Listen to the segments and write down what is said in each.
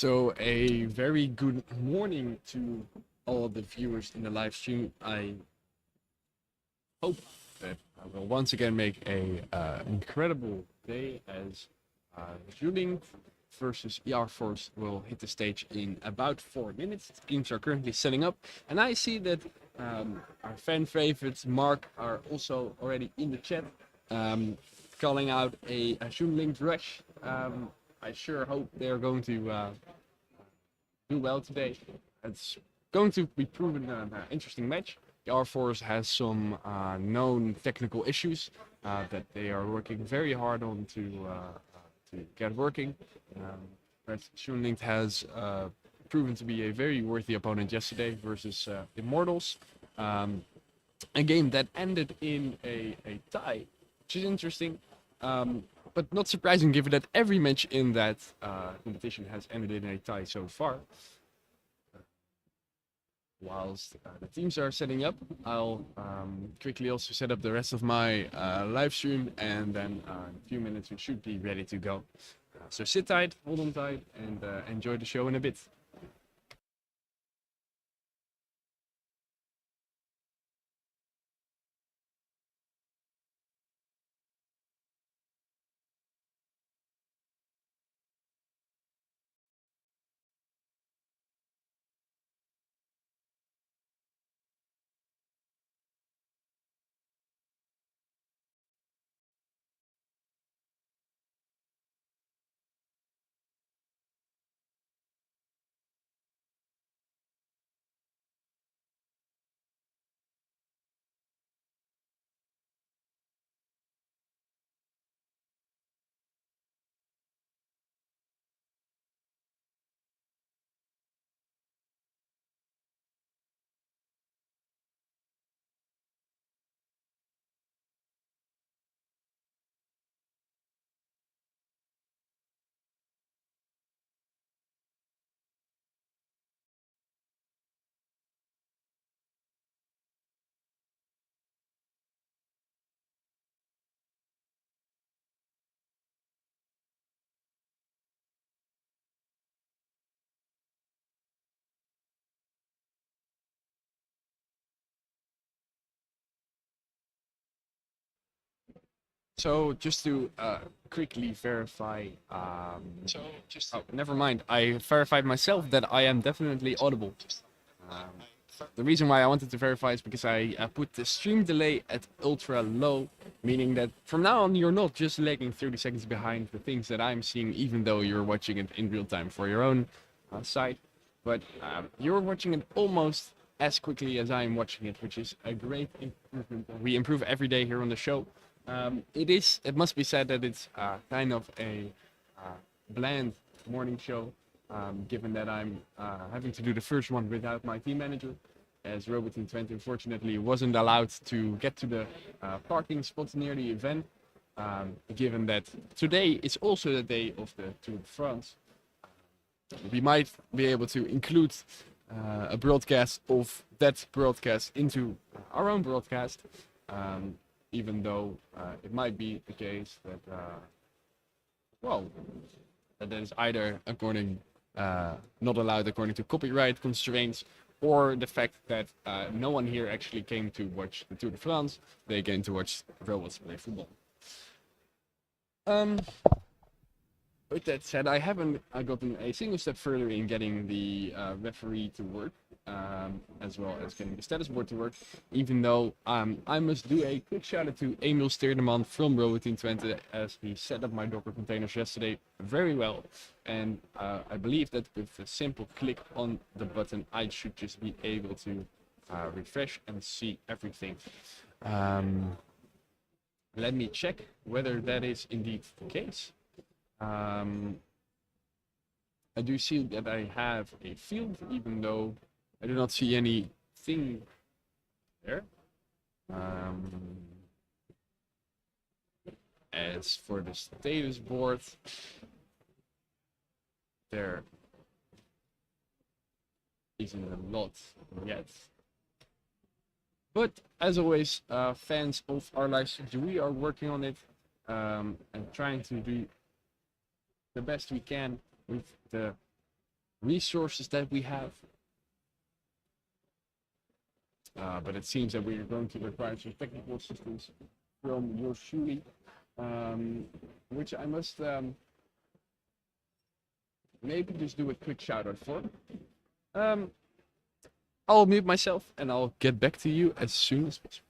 So a very good morning to all of the viewers in the live stream. I hope that I will once again make a incredible day as ZJUNlict versus ER Force will hit the stage in about 4 minutes. The teams are currently setting up, and I see that our fan favorites Mark are also already in the chat, calling out a ZJUNlict rush. I sure hope they're going to do well today. It's going to be proven an interesting match. The R-Force has some known technical issues that they are working very hard on to get working. But ZJUNlict has proven to be a very worthy opponent yesterday versus Immortals. A game that ended in a tie, which is interesting. But not surprising given that every match in that competition has ended in a tie so far. Whilst the teams are setting up, I'll quickly also set up the rest of my live stream, and then in a few minutes we should be ready to go. So sit tight, hold on tight, and enjoy the show in a bit. So just to quickly verify, never mind. I verified myself that I am definitely audible. Um, the reason why I wanted to verify is because I put the stream delay at ultra low, meaning that from now on you're not just lagging 30 seconds behind the things that I'm seeing, even though you're watching it in real time for your own site, but you're watching it almost as quickly as I'm watching it, which is a great improvement. We improve every day here on the show. It must be said that it's kind of a bland morning show, given that I'm having to do the first one without my team manager, as RoboCup 20 unfortunately wasn't allowed to get to the parking spots near the event, given that today is also the day of the Tour de France. We might be able to include a broadcast of that broadcast into our own broadcast, even though it might be the case that, that is either not allowed according to copyright constraints, or the fact that no one here actually came to watch the Tour de France, they came to watch robots play football. With that said, I haven't gotten a single step further in getting the referee to work, as well as getting the status board to work, even though I must do a quick shout out to Emil Steerdeman from RoboCup 20, as he set up my Docker containers yesterday very well, and I believe that with a simple click on the button I should just be able to refresh and see everything. Let me check whether that is indeed the case. I do see that I have a field, even though I do not see anything there. As for the status board, there isn't a lot yet. But as always, fans of our live stream, we are working on it and trying to do the best we can with the resources that we have. But it seems that we are going to require some technical assistance from ZJUNlict, which I must maybe just do a quick shout out for. I'll mute myself and I'll get back to you as soon as possible.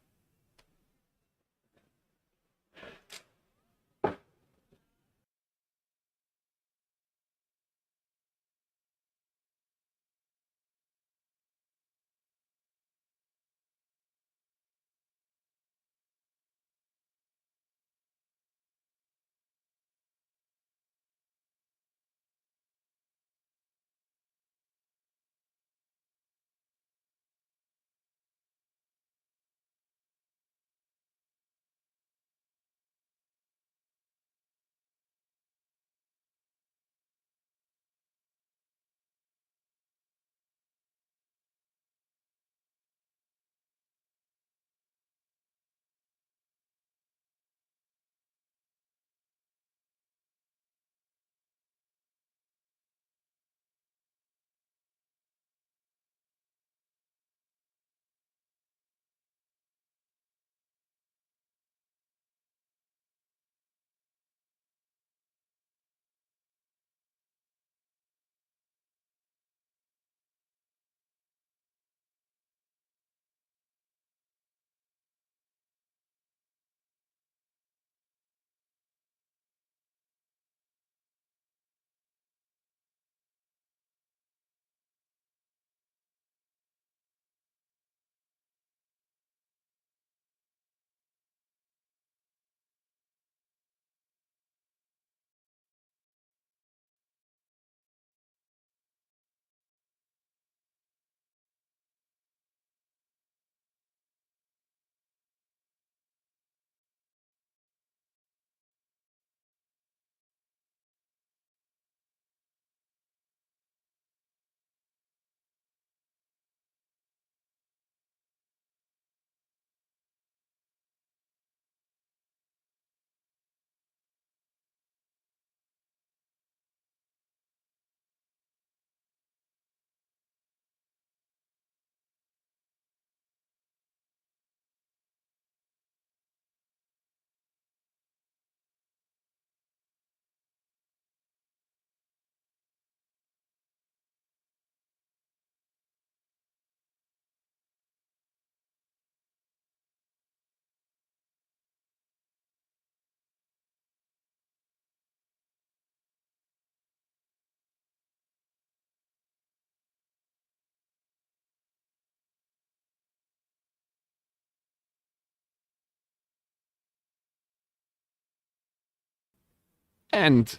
And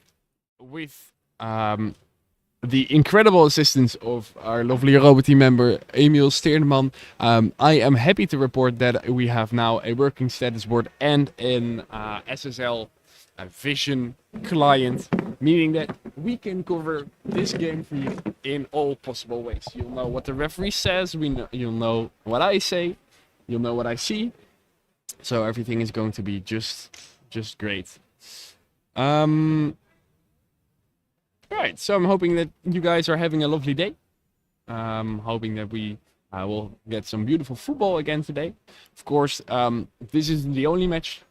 with the incredible assistance of our lovely robot team member Emil Steerman, I am happy to report that we have now a working status board and an SSL Vision client, meaning that we can cover this game for you in all possible ways. You'll know what the referee says, you'll know what I say, you'll know what I see, so everything is going to be just great. Right, so I'm hoping that you guys are having a lovely day. Hoping that we will get some beautiful football again today. Of course, this isn't the only match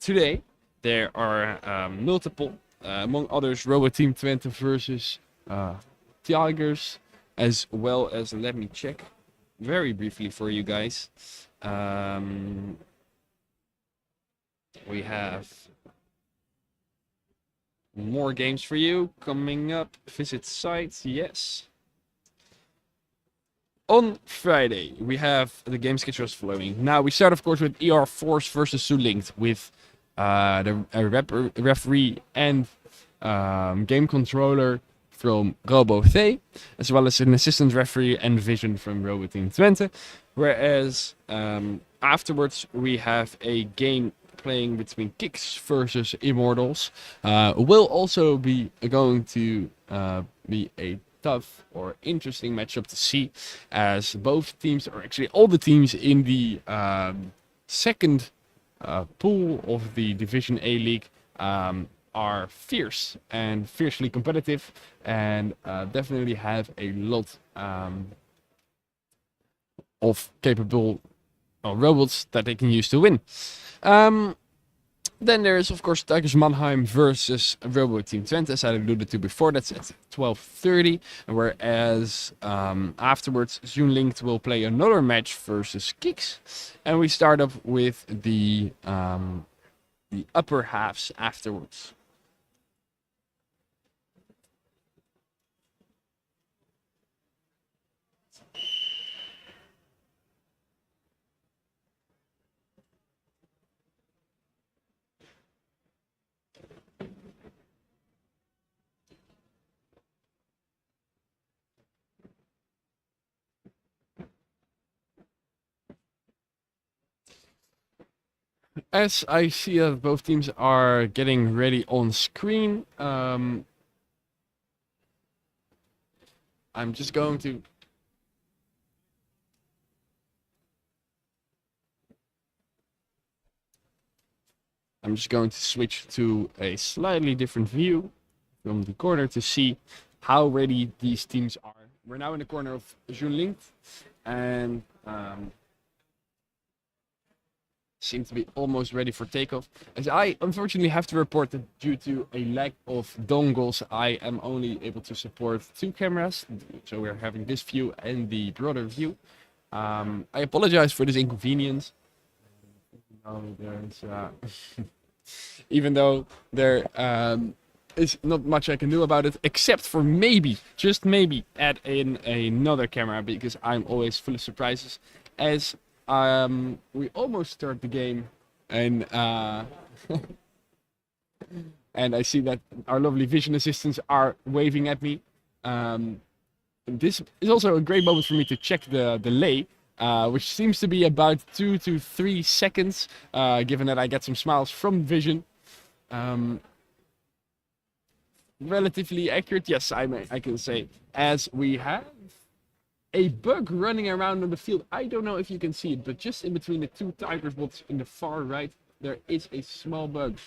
today. There are multiple, among others, Robot Team Twente versus Tigers, as well as, let me check very briefly for you guys. We have more games for you coming up. Visit site, yes. On Friday, we have the game schedule as following. Now, we start, of course, with ER Force versus ZJUNlict with the referee and game controller from RoboCup, as well as an assistant referee and Vision from Robot Team Twente. Whereas afterwards, we have a game playing between Kicks versus Immortals. Will also be going to be a tough or interesting matchup to see, as both teams, or actually all the teams in the second pool of the Division A League, are fierce and fiercely competitive, and definitely have a lot of capable robots that they can use to win. Then there is, of course, Tigers Mannheim versus Robo Team Twente, as I alluded to before. That's at 12:30. Whereas afterwards, ZJUNlict will play another match versus Kix. And we start off with the upper halves afterwards. As I see that both teams are getting ready on screen, I'm just going to switch to a slightly different view from the corner to see how ready these teams are. We're now in the corner of ZJUNlict, and seem to be almost ready for takeoff. As I unfortunately have to report that due to a lack of dongles, I am only able to support 2 cameras. So we're having this view and the broader view. I apologize for this inconvenience. Even though there is not much I can do about it, except for maybe, just maybe, add in another camera, because I'm always full of surprises. As we almost start the game, and and I see that our lovely vision assistants are waving at me. This is also a great moment for me to check the delay, which seems to be about 2 to 3 seconds, given that I get some smiles from vision. Relatively accurate, yes, I can say, as we have a bug running around on the field. I don't know if you can see it, but just in between the 2 Tigers bots in the far right, there is a small bug.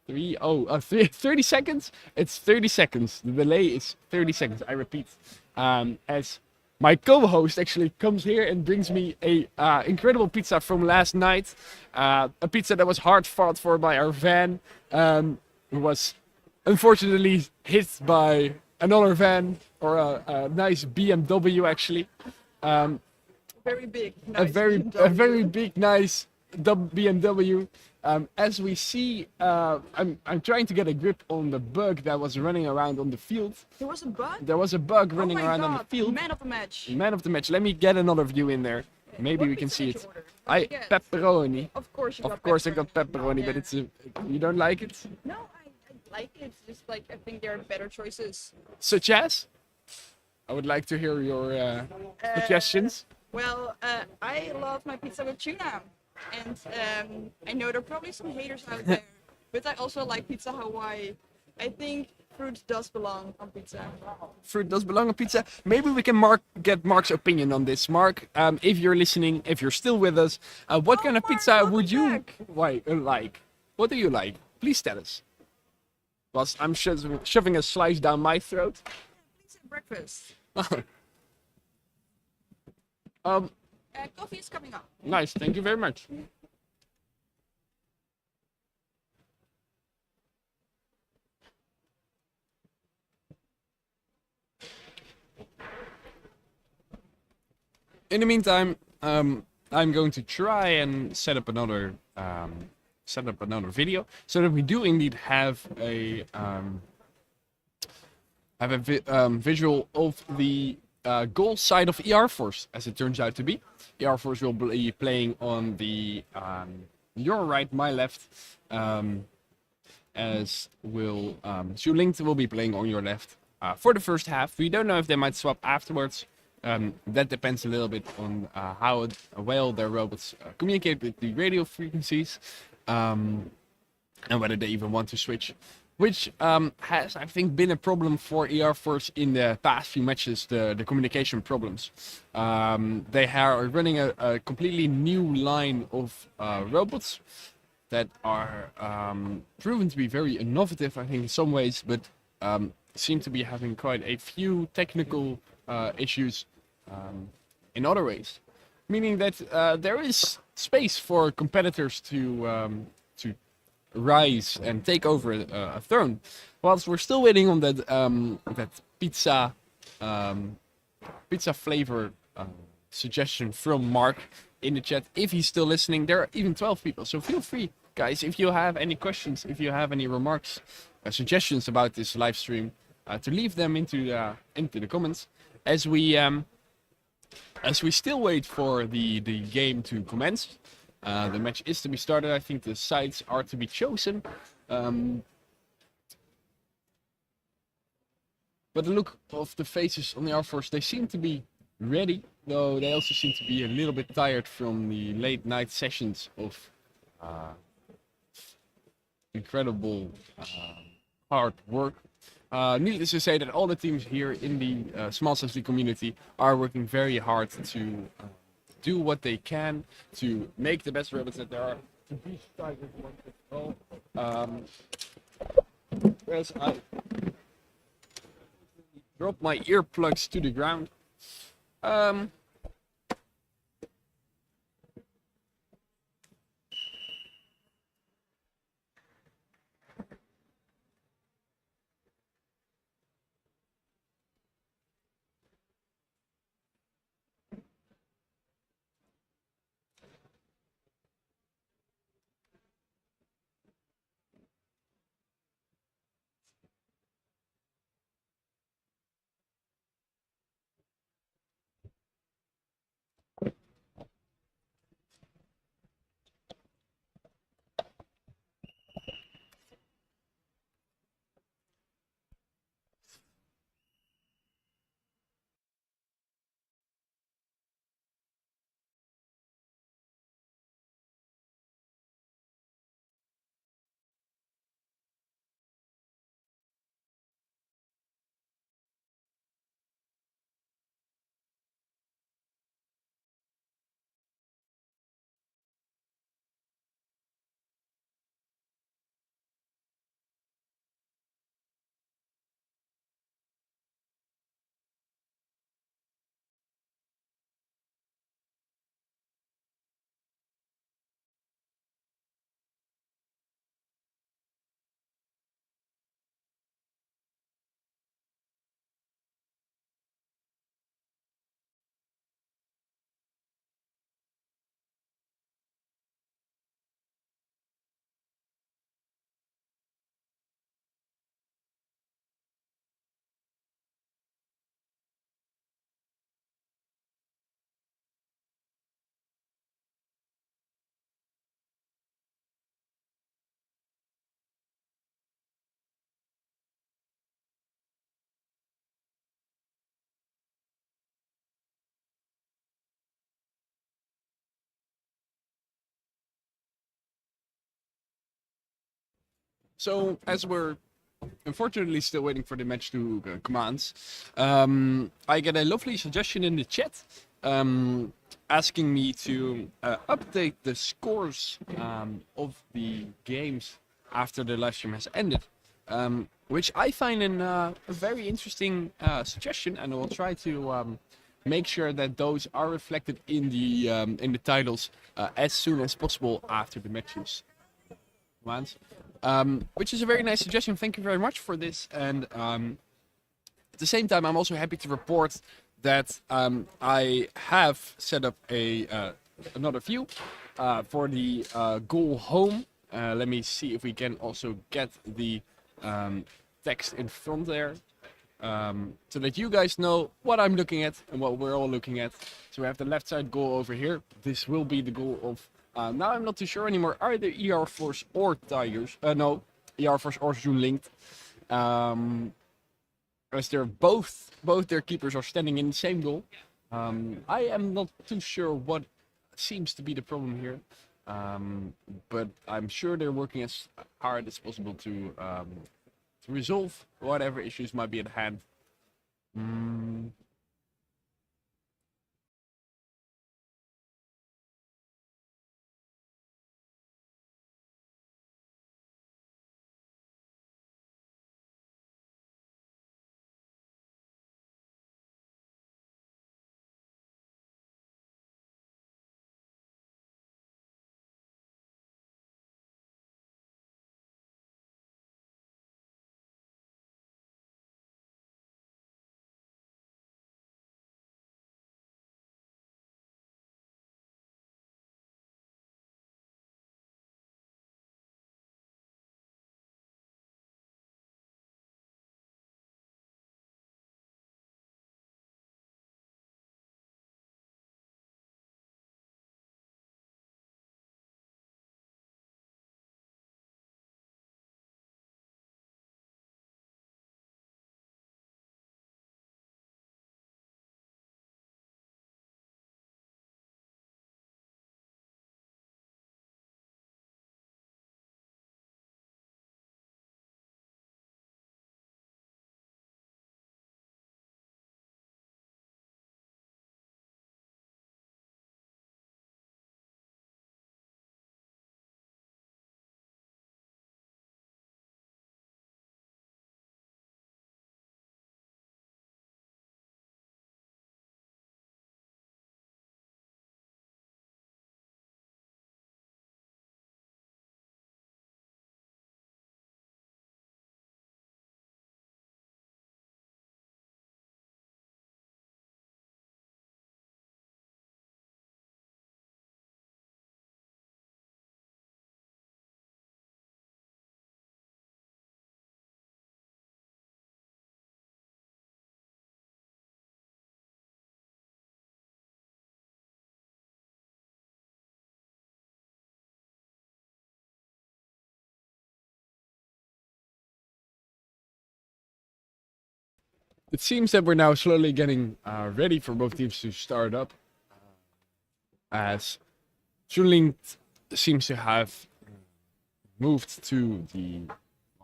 30 seconds? It's 30 seconds. The delay is 30 seconds, I repeat. As my co-host actually comes here and brings me a incredible pizza from last night. A pizza that was hard fought for by our van, who was unfortunately hit by another van, or a nice BMW actually. Very big, nice a very big, nice BMW. As we see, I'm trying to get a grip on the bug that was running around on the field. There was a bug? There was a bug running around on the field. Man of the match. Man of the match. Let me get another view in there. Maybe What we can pizza see did it. you order? I What did you get? pepperoni. Of course you got Of course I pepperoni. got pepperoni, but Yeah. it's you don't like it? No, I like it. It's just like, I think there are better choices. Such as? I would like to hear your suggestions. Well, I love my pizza with tuna. And I know there are probably some haters out there, but I also like pizza Hawaii. I think fruit does belong on pizza. Fruit does belong on pizza. Maybe we can get Mark's opinion on this. Mark, if you're listening, if you're still with us, what kind of Mark, pizza welcome would you back. like? What do you like? Please tell us. Whilst I'm shoving a slice down my throat. Pizza breakfast. Coffee is coming up. Nice, thank you very much. In the meantime, I'm going to try and set up another video so that we do indeed have a visual of the goal side of ER Force, as it turns out to be. ER Force will be playing on the your right, my left, as will ZJUNlict will be playing on your left for the first half. We don't know if they might swap afterwards. That depends a little bit on how well their robots communicate with the radio frequencies, and whether they even want to switch. Which has, I think, been a problem for ER Force in the past few matches, the communication problems. They are running a completely new line of robots, that are proven to be very innovative, I think, in some ways, but seem to be having quite a few technical issues in other ways. Meaning that there is space for competitors to rise and take over a throne, whilst we're still waiting on that um, pizza flavor suggestion from Mark in the chat. If he's still listening, there are even 12 people. So feel free, guys, if you have any questions, if you have any remarks, suggestions about this live stream, to leave them into the comments as we still wait for the game to commence. The match is to be started. I think the sides are to be chosen. But the look of the faces on the Air Force, they seem to be ready, though they also seem to be a little bit tired from the late night sessions of incredible hard work. Needless to say that all the teams here in the Small Size community are working very hard to do what they can to make the best robots that there are. To be tigers ones as well. Whereas I drop my earplugs to the ground. So as we're unfortunately still waiting for the match to commence, I get a lovely suggestion in the chat asking me to update the scores of the games after the live stream has ended, which I find a very interesting suggestion, and I will try to make sure that those are reflected in the titles as soon as possible after the matches. Which is a very nice suggestion. Thank you very much for this. And at the same time, I'm also happy to report that I have set up another view for the goal home. Let me see if we can also get the text in front there, so that you guys know what I'm looking at and what we're all looking at. So we have the left side goal over here. This will be the goal of. Now I'm not too sure anymore. Either ER Force or Tigers. No, ER Force or ZJUNlict. As they're both their keepers are standing in the same goal. I am not too sure what seems to be the problem here, but I'm sure they're working as hard as possible to resolve whatever issues might be at hand. it seems that we're now slowly getting ready for both teams to start up, as ZJUNlict seems to have moved to the,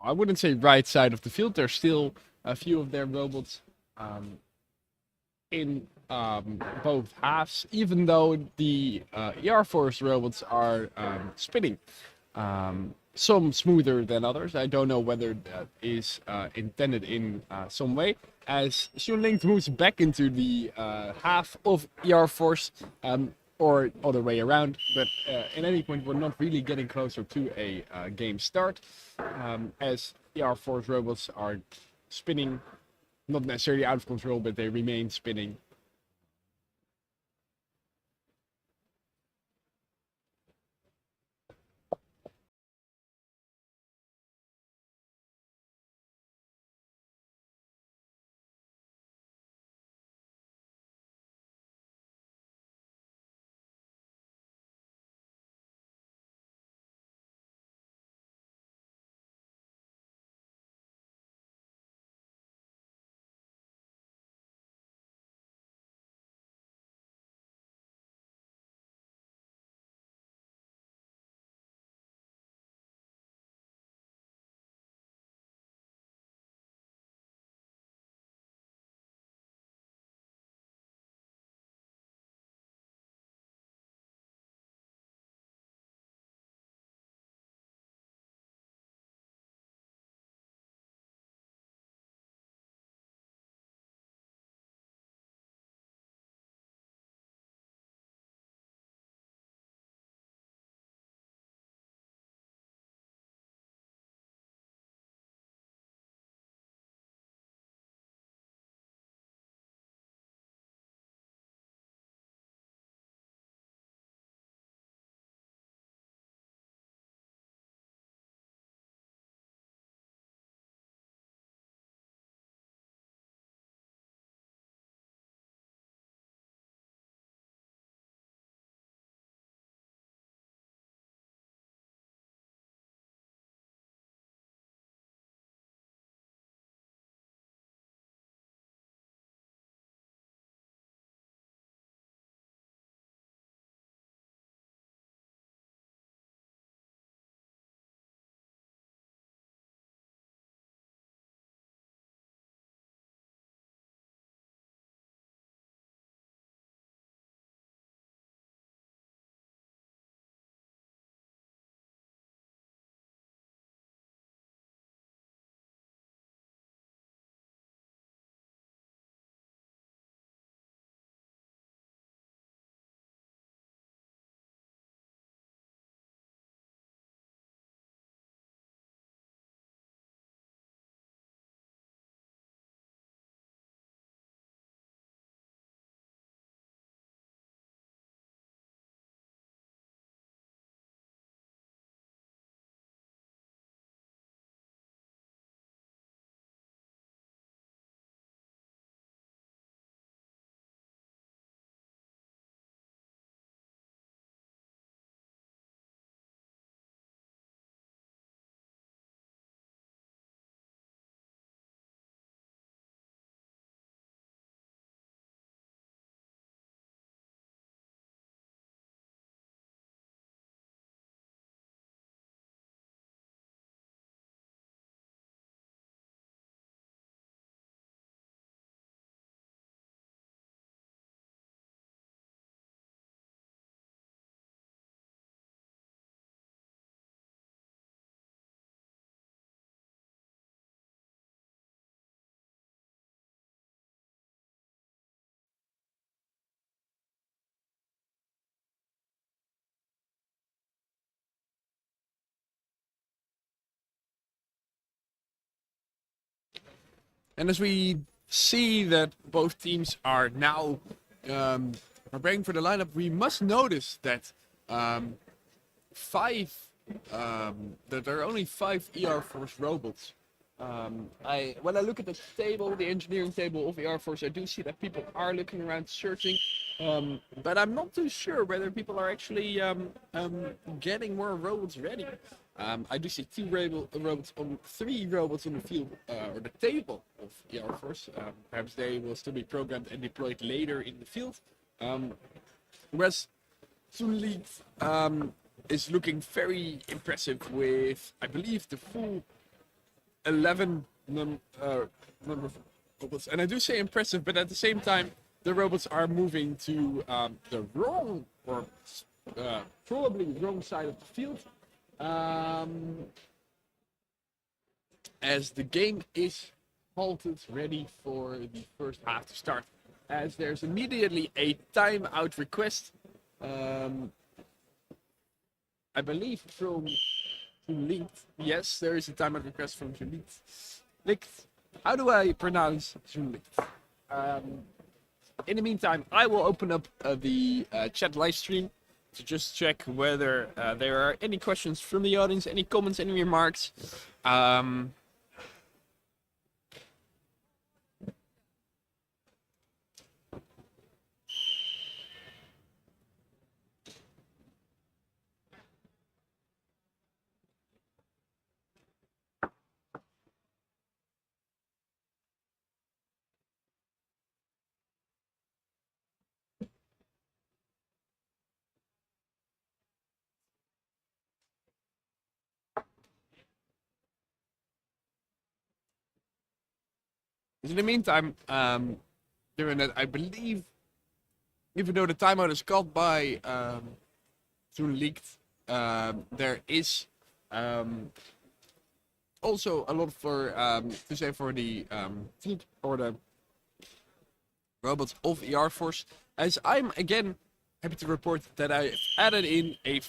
I wouldn't say right side of the field. There's still a few of their robots in both halves, even though the ER Force robots are spinning. Some smoother than others. I don't know whether that is intended in some way. As ZJUNlict moves back into the half of ER Force, or other way around, but at any point we're not really getting closer to a game start, as ER Force robots are spinning, not necessarily out of control, but they remain spinning. And as we see that both teams are now preparing for the lineup, we must notice that that there are only 5 ER Force robots. When I look at the table, the engineering table of ER Force, I do see that people are looking around, searching, but I'm not too sure whether people are actually getting more robots ready. I do see three robots on the field or the table of ER Force. Perhaps they will still be programmed and deployed later in the field. Whereas ZJUNlict is looking very impressive with, I believe, the full 11 number of robots. And I do say impressive, but at the same time, the robots are moving to the wrong or probably wrong side of the field. As the game is halted, ready for the first half to start. As there's immediately a timeout request, I believe from ZJUNlict. Yes, there is a timeout request from ZJUNlict. How do I pronounce ZJUNlict? In the meantime, I will open up the chat live stream to just check whether there are any questions from the audience, any comments, any remarks. In the meantime, given that I believe, even though the timeout is called by ZJUNlict, there is also a lot for to say for the field or the robots of ER Force. As I'm again happy to report that I've added in a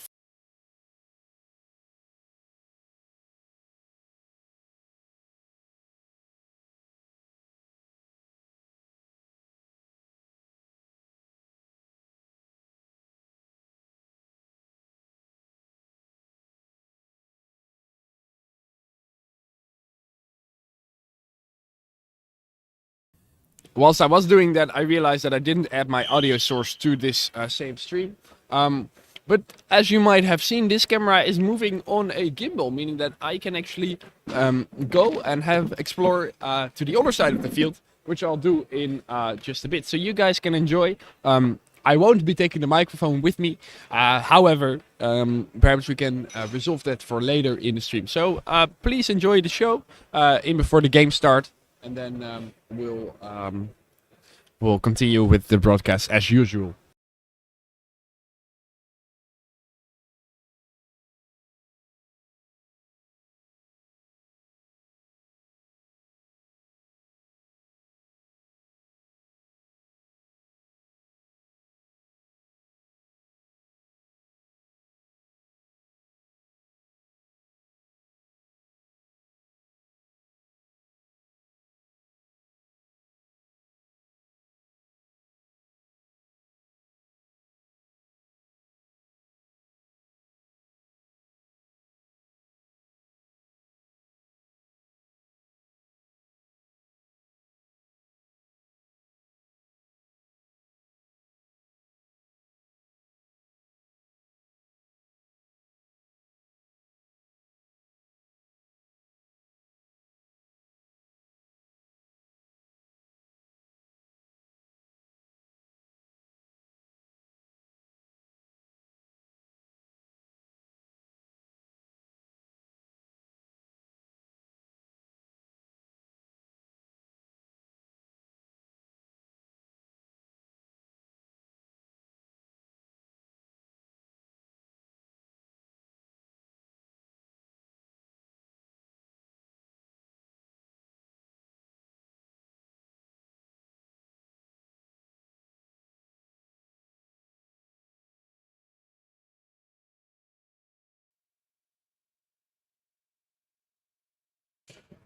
whilst I was doing that, I realized that I didn't add my audio source to this same stream. But as you might have seen, this camera is moving on a gimbal, meaning that I can actually go and explore to the other side of the field, which I'll do in just a bit. So you guys can enjoy. I won't be taking the microphone with me. However, perhaps we can resolve that for later in the stream. So please enjoy the show in before the game starts. And then we'll continue with the broadcast as usual.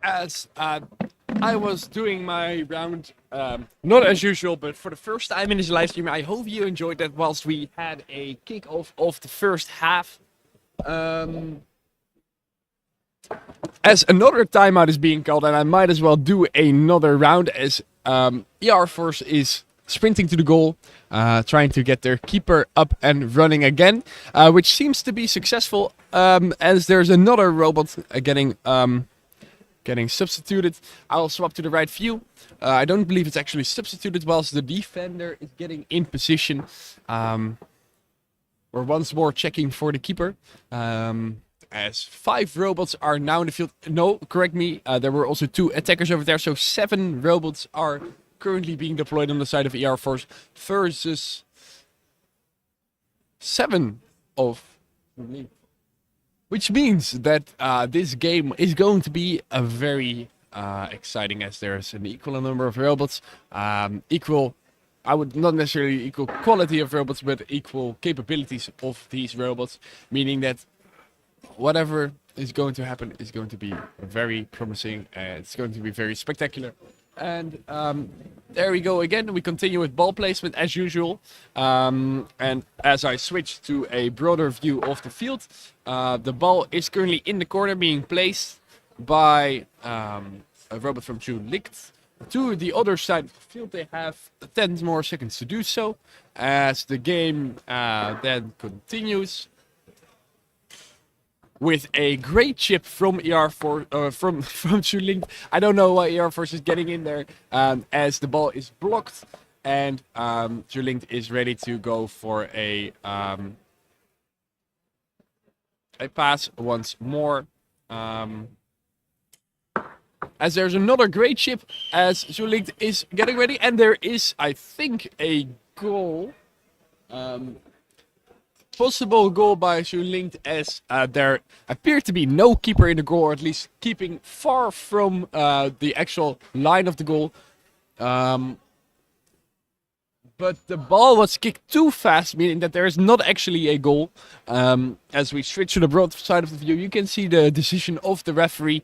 As I was doing my round, not as usual, but for the first time in this live stream, I hope you enjoyed that whilst we had a kickoff of the first half. As another timeout is being called, and I might as well do another round as ER Force is sprinting to the goal, trying to get their keeper up and running again, which seems to be successful, as there's another robot getting substituted. I'll swap to the right view. I don't believe it's actually substituted whilst the defender is getting in position. We're once more checking for the keeper. As 5 robots are now in the field. No, correct me. There were also 2 attackers over there. So 7 robots are currently being deployed on the side of ER Force versus 7 of which means that this game is going to be a very exciting, as there's an equal number of robots, I would not necessarily equal quality of robots, but equal capabilities of these robots, meaning that whatever is going to happen is going to be very promising, and it's going to be very spectacular. And there we go again. We continue with ball placement as usual. And as I switch to a broader view of the field, the ball is currently in the corner being placed by a robot from ZJUNlict. To the other side of the field, they have 10 more seconds to do so as the game then continues. With a great chip from from ZJUNlict. I don't know why ER Force is getting in there, as the ball is blocked, and ZJUNlict is ready to go for a pass once more. As there's another great chip as ZJUNlict is getting ready, and there is, I think, a goal. Possible goal by ZJUNlict, as there appeared to be no keeper in the goal, or at least keeping far from the actual line of the goal. But the ball was kicked too fast, meaning that there is not actually a goal. As we switch to the broad side of the view, you can see the decision of the referee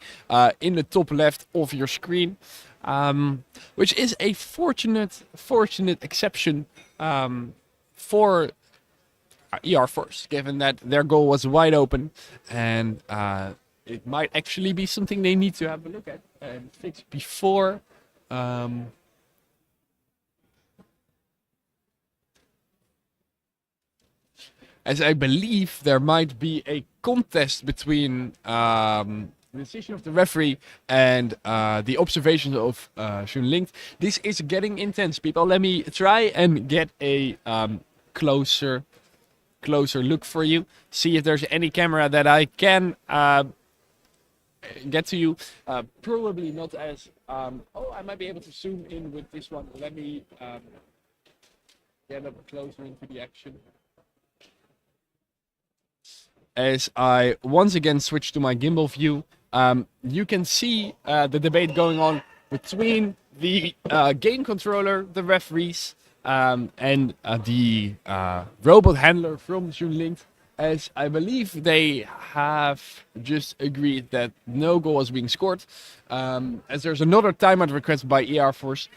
in the top left of your screen, which is a fortunate exception for ER Force, given that their goal was wide open, and it might actually be something they need to have a look at and fix before as I believe there might be a contest between the decision of the referee and the observations of ZJUNlict. This is getting intense, people. Let me try and get a closer look for you. See if there's any camera that I can get to you. Probably not as... oh, I might be able to zoom in with this one. Let me get up closer into the action. As I once again switch to my gimbal view, you can see the debate going on between the game controller, the referees, and the robot handler from ZJUNlict, as I believe they have just agreed that no goal is being scored, as there's another timeout request by ER Force,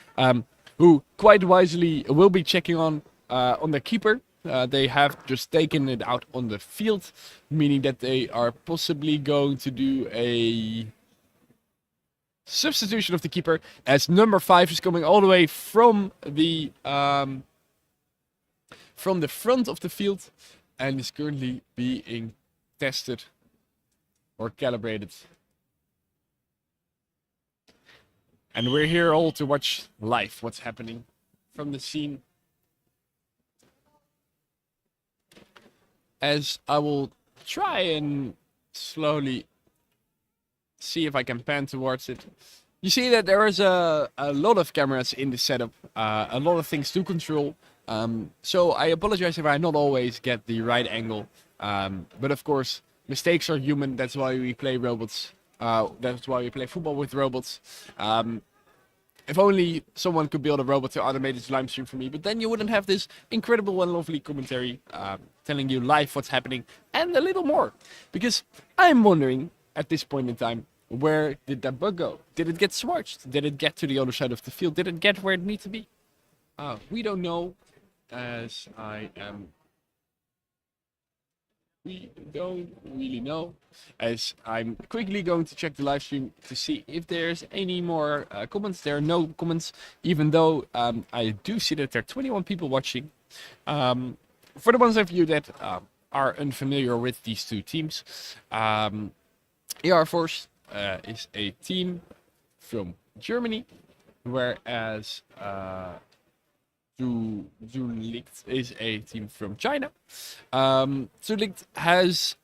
who quite wisely will be checking on the keeper. They have just taken it out on the field, meaning that they are possibly going to do a substitution of the keeper, as number 5 is coming all the way from the front of the field and is currently being tested or calibrated. And we're here all to watch live what's happening from the scene. As I will try and slowly see if I can pan towards it. You see that there is a lot of cameras in the setup, a lot of things to control. So I apologize if I not always get the right angle. But of course, mistakes are human. That's why we play robots. That's why we play football with robots. If only someone could build a robot to automate its live stream for me, but then you wouldn't have this incredible and lovely commentary telling you live what's happening and a little more. Because I'm wondering at this point in time, where did that bug go? Did it get swatched? Did it get to the other side of the field? Did it get where it needs to be? We don't know, as I am we don't really know, as I'm quickly going to check the live stream to see if there's any more comments. There are no comments, even though I do see that there are 21 people watching. For the ones of you that are unfamiliar with these two teams, AR Force is a team from Germany, whereas ZJUNlict is a team from China. ZJUNlict has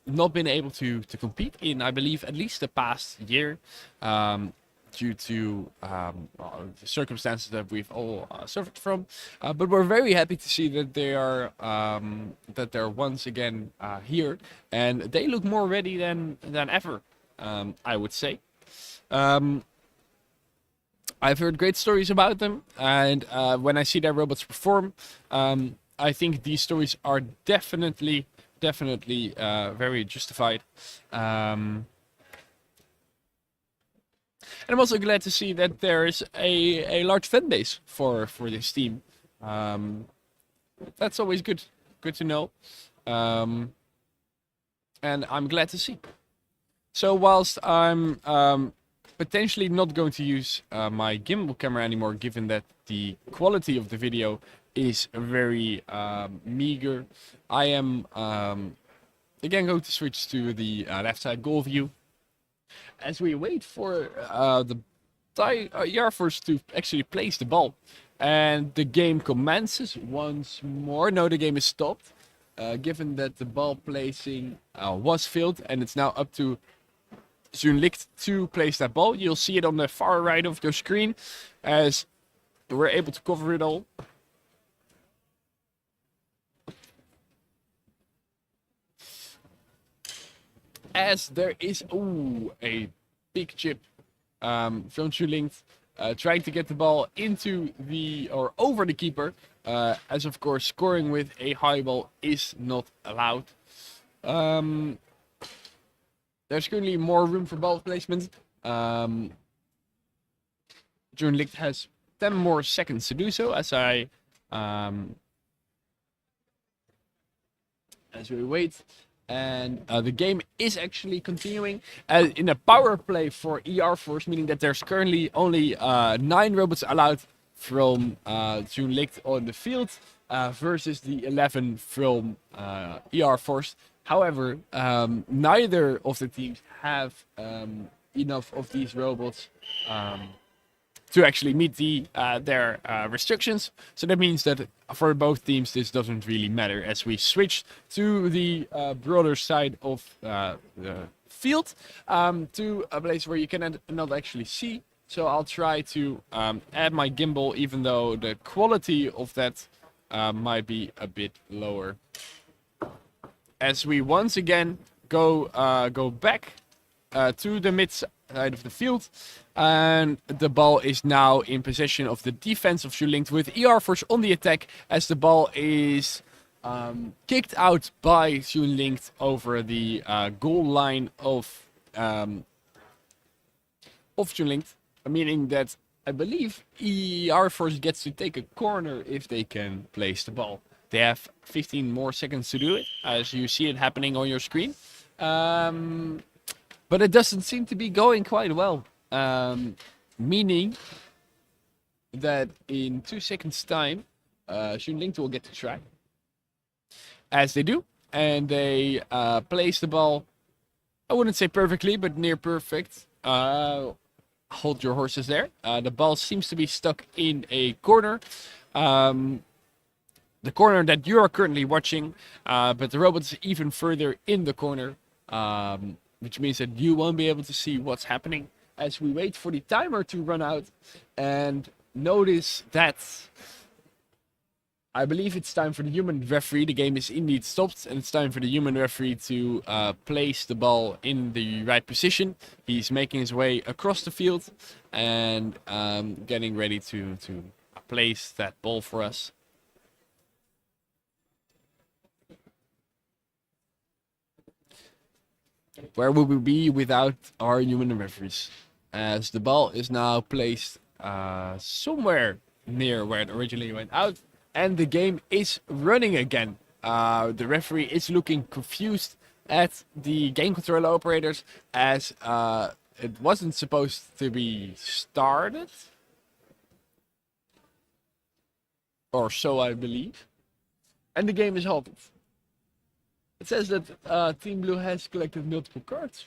not been able to compete in, I believe, at least the past year, due to the circumstances that we've all suffered from. But we're very happy to see that they are that they're once again here, and they look more ready than ever, I would say. I've heard great stories about them, and when I see their robots perform, I think these stories are definitely very justified. And I'm also glad to see that there is a large fan base for this team. That's always good to know, and I'm glad to see. So whilst I'm potentially not going to use my gimbal camera anymore, given that the quality of the video is very meager, I am again going to switch to the left side goal view as we wait for the Air Force to actually place the ball. And the game commences once more. No, the game is stopped, given that the ball placing was failed, and it's now up to ZJUNlict to place that ball. You'll see it on the far right of your screen as we're able to cover it all. As there is a big chip from ZJUNlict trying to get the ball into the or over the keeper, as of course scoring with a high ball is not allowed. There's currently more room for ball placement. ZJUNlict has 10 more seconds to do so as we wait. And the game is actually continuing in a power play for ER Force, meaning that there's currently only 9 robots allowed from ZJUNlict on the field versus the 11 from ER Force. However, neither of the teams have enough of these robots to actually meet their restrictions. So that means that for both teams this doesn't really matter, as we switch to the broader side of the field to a place where you can not actually see. So I'll try to add my gimbal, even though the quality of that might be a bit lower. As we once again go back to the mid side of the field, and the ball is now in possession of the defense of ZJUNlict, with ER Force on the attack, as the ball is kicked out by ZJUNlict over the goal line of ZJUNlict, meaning that I believe ER Force gets to take a corner if they can place the ball. They have 15 more seconds to do it, as you see it happening on your screen. But it doesn't seem to be going quite well. Meaning that in 2 seconds time, ZJUNlict will get to try. As they do. And they place the ball, I wouldn't say perfectly, but near perfect. Hold your horses there. The ball seems to be stuck in a corner. The corner that you are currently watching, but the robot is even further in the corner, which means that you won't be able to see what's happening as we wait for the timer to run out. And notice that I believe it's time for the human referee. The game is indeed stopped, and it's time for the human referee to place the ball in the right position. He's making his way across the field and getting ready to place that ball for us. Where would we be without our human referees? As the ball is now placed somewhere near where it originally went out, and the game is running again. The referee is looking confused at the game controller operators as it wasn't supposed to be started. Or so I believe. And the game is halted. It says that Team Blue has collected multiple cards.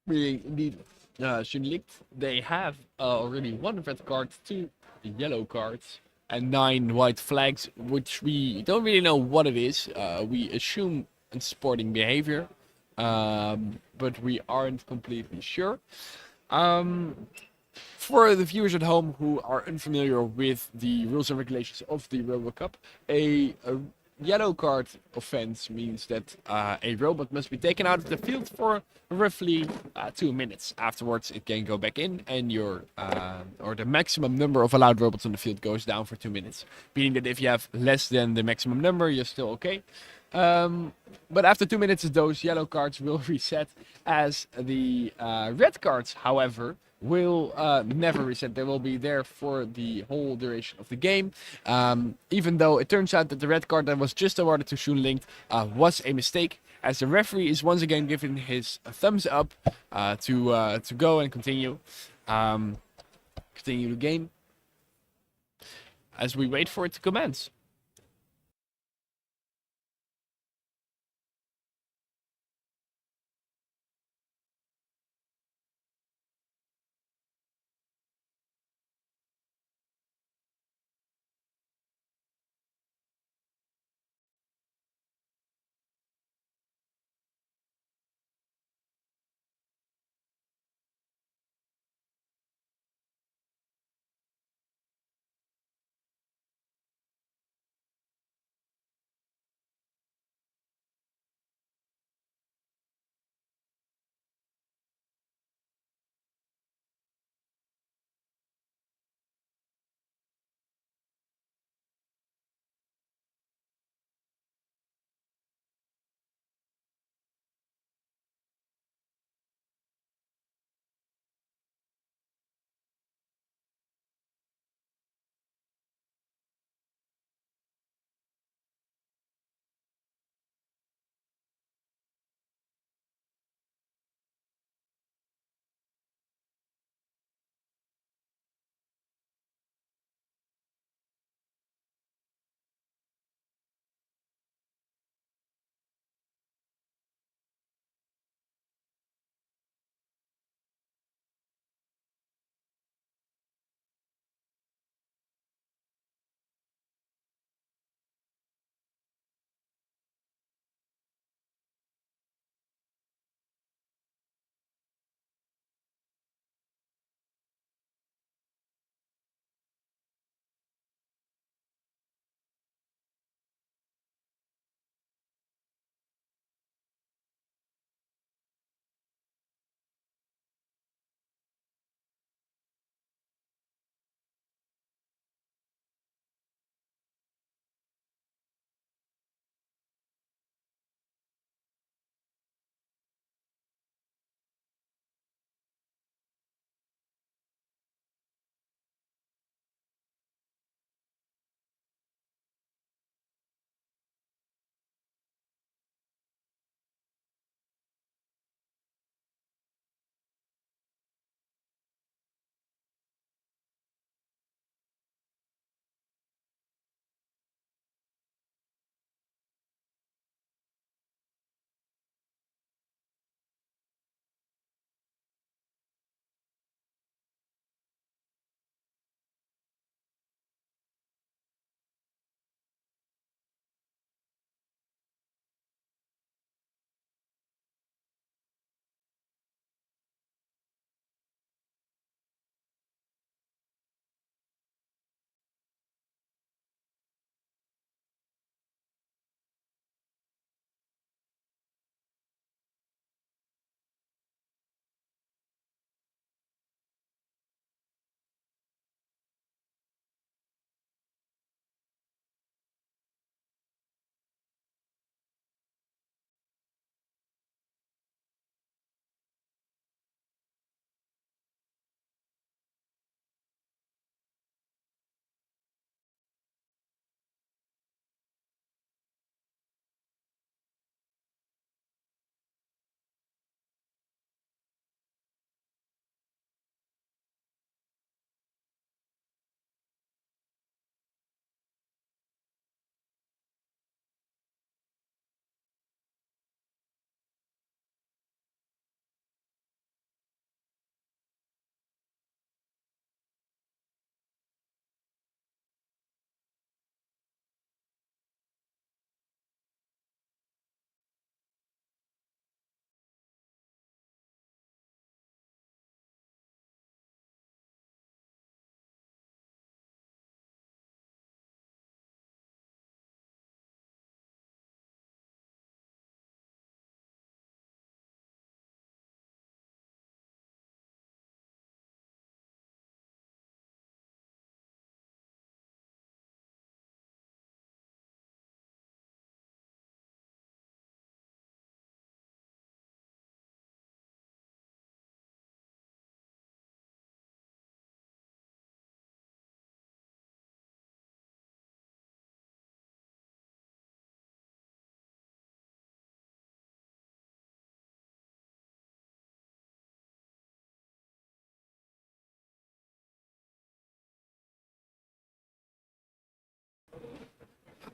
Meaning, indeed, ZJUNlict, they have already 1 red card, 2 yellow cards, and 9 white flags, which we don't really know what it is. We assume sporting behavior, but we aren't completely sure. For the viewers at home who are unfamiliar with the rules and regulations of the RoboCup, a yellow card offense means that a robot must be taken out of the field for roughly 2 minutes. Afterwards, it can go back in, and your or the maximum number of allowed robots on the field goes down for 2 minutes. Meaning that if you have less than the maximum number, you're still okay. But after 2 minutes, those yellow cards will reset, as the red cards, however, will never reset. They will be there for the whole duration of the game. Even though it turns out that the red card that was just awarded to ZJUNlict was a mistake, as the referee is once again giving his thumbs up to go and continue the game as we wait for it to commence.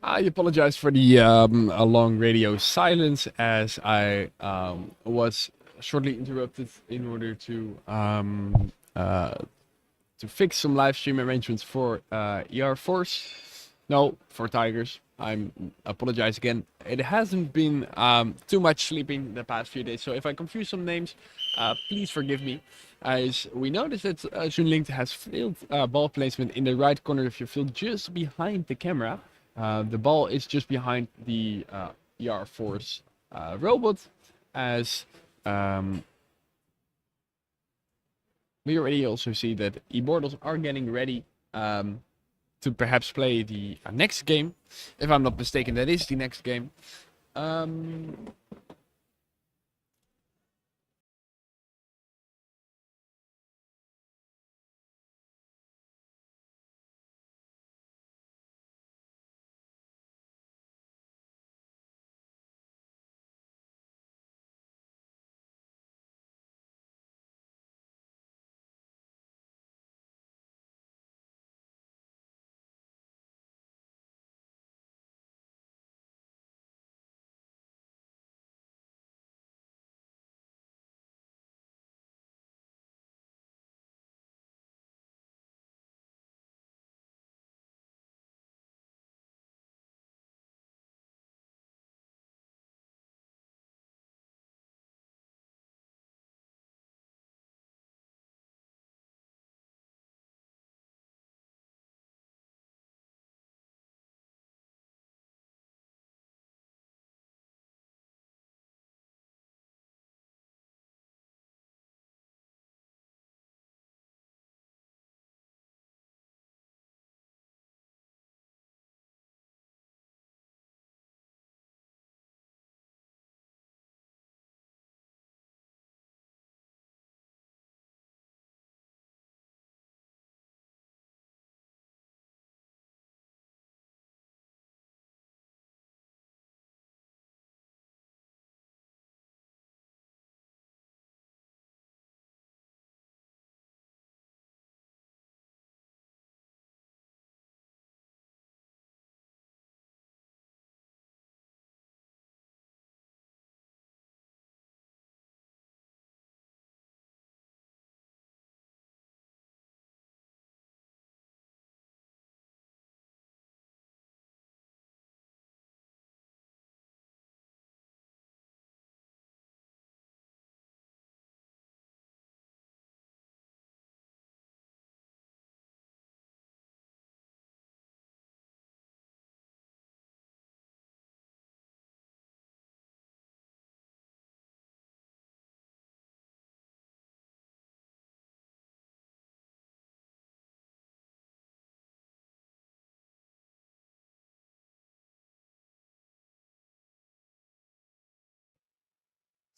I apologize for the a long radio silence as I was shortly interrupted in order to fix some live stream arrangements for ER Force. No, for Tigers. I'm apologize again. It hasn't been too much sleeping the past few days, so if I confuse some names, please forgive me. As we noticed that ZJUNlict has field ball placement in the right corner of your field, just behind the camera. The ball is just behind the ER Force robot, as we already also see that Bordeaux are getting ready to perhaps play the next game. If I'm not mistaken, that is the next game.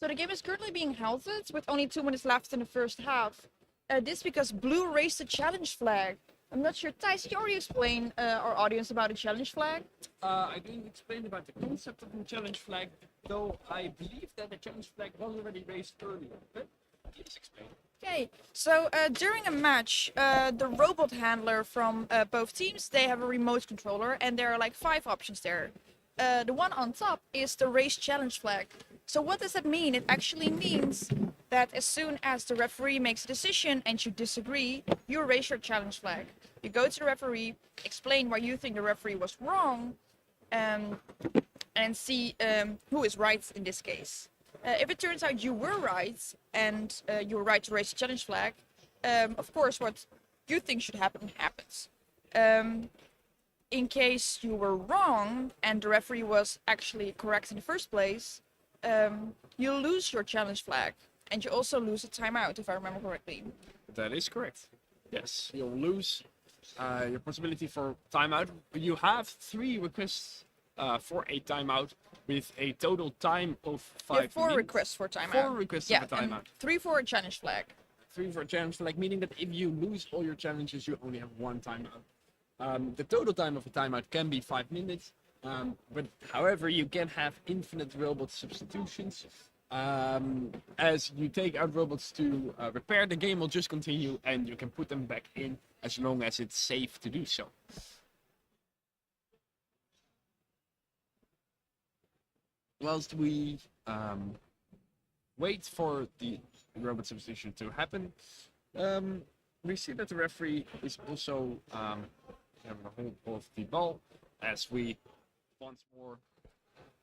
So the game is currently being halted with only 2 minutes left in the first half. This because Blue raised the challenge flag. I'm not sure, Thijs, did you already explain our audience about the challenge flag? I didn't explain about the concept of the challenge flag, though I believe that the challenge flag was already raised earlier. But please explain. Okay, so during a match, the robot handler from both teams, they have a remote controller, and there are like 5 options there. The one on top is the raise challenge flag. So what does that mean? It actually means that as soon as the referee makes a decision and you disagree, you raise your challenge flag. You go to the referee, explain why you think the referee was wrong, and see who is right in this case. If it turns out you were right and you were right to raise the challenge flag, of course what you think should happen happens. In case you were wrong and the referee was actually correct in the first place, you lose your challenge flag and you also lose a timeout, if I remember correctly. That is correct. Yes, you'll lose your possibility for timeout. You have 3 requests for a timeout with a total time of 5 You have 4 minutes. requests for timeout. 4 requests Yeah, for a timeout. 3 for a challenge flag. 3 for a challenge flag, meaning that if you lose all your challenges, you only have 1 timeout. The total time of a timeout can be 5 minutes, but however, you can have infinite robot substitutions. As you take out robots to repair, the game will just continue and you can put them back in as long as it's safe to do so. whilst we wait for the robot substitution to happen, um, we see that the referee is also having a hold of the ball as we once more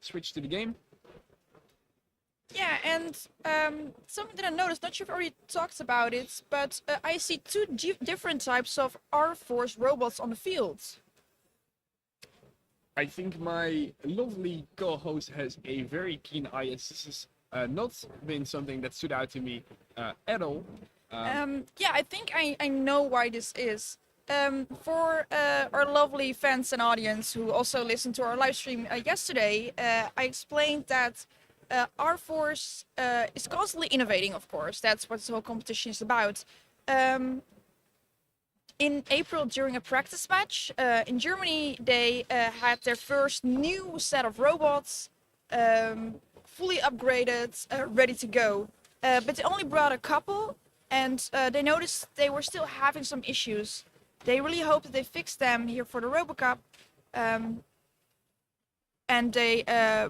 switch to the game. Yeah, and something that I noticed, not sure if I already talked about it, but I see two different types of R-Force robots on the field. I think my lovely co-host has a very keen eye, as this has not been something that stood out to me at all. Yeah, I think I know why this is. For our lovely fans and audience who also listened to our live stream yesterday, I explained that our force is constantly innovating, of course. That's what the whole competition is about. In April, during a practice match in Germany, they had their first new set of robots, fully upgraded, ready to go. But they only brought a couple, and they noticed they were still having some issues. They really hope that they fix them here for the RoboCup, and they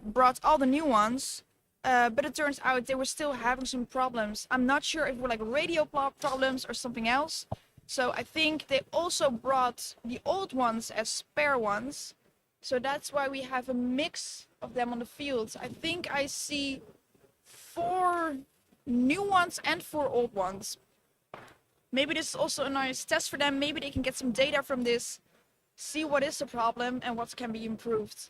brought all the new ones. But it turns out they were still having some problems. I'm not sure if it were like radio problems or something else. So I think they also brought the old ones as spare ones. So that's why we have a mix of them on the field. I think I see 4 new ones and 4 old ones. Maybe this is also a nice test for them. Maybe they can get some data from this, see what is the problem and what can be improved.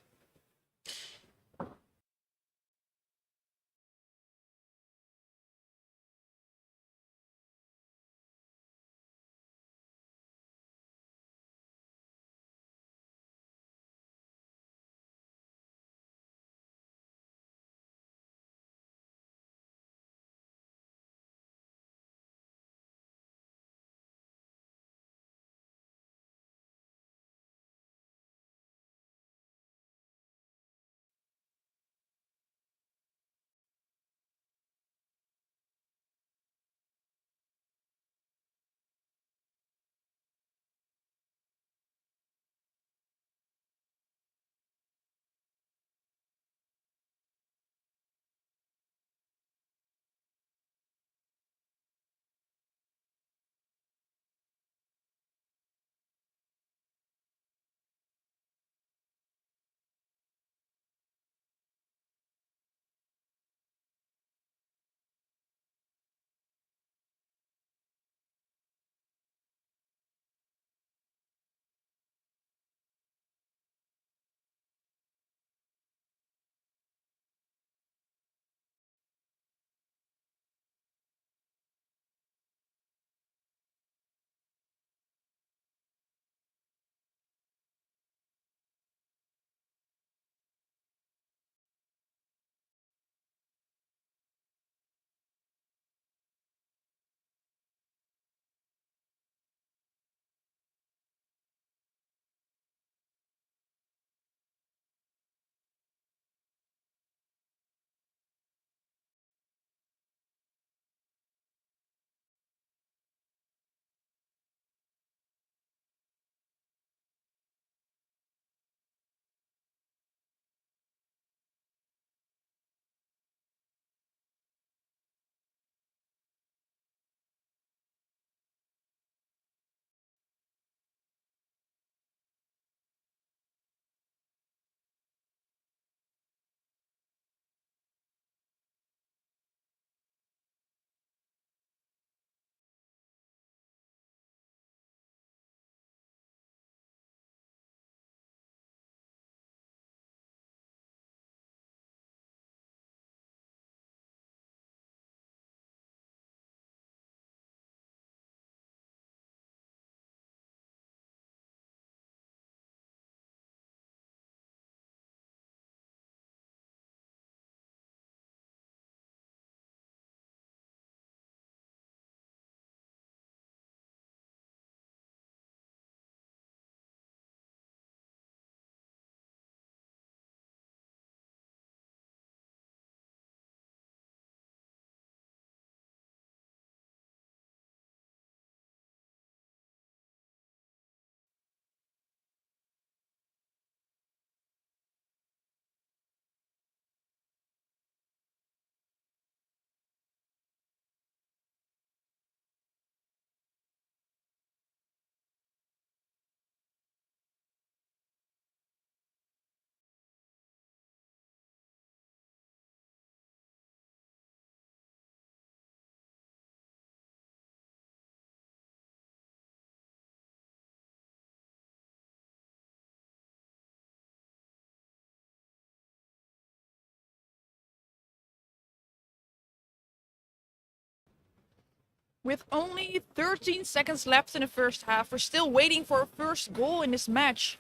With only 13 seconds left in the first half, we're still waiting for a first goal in this match.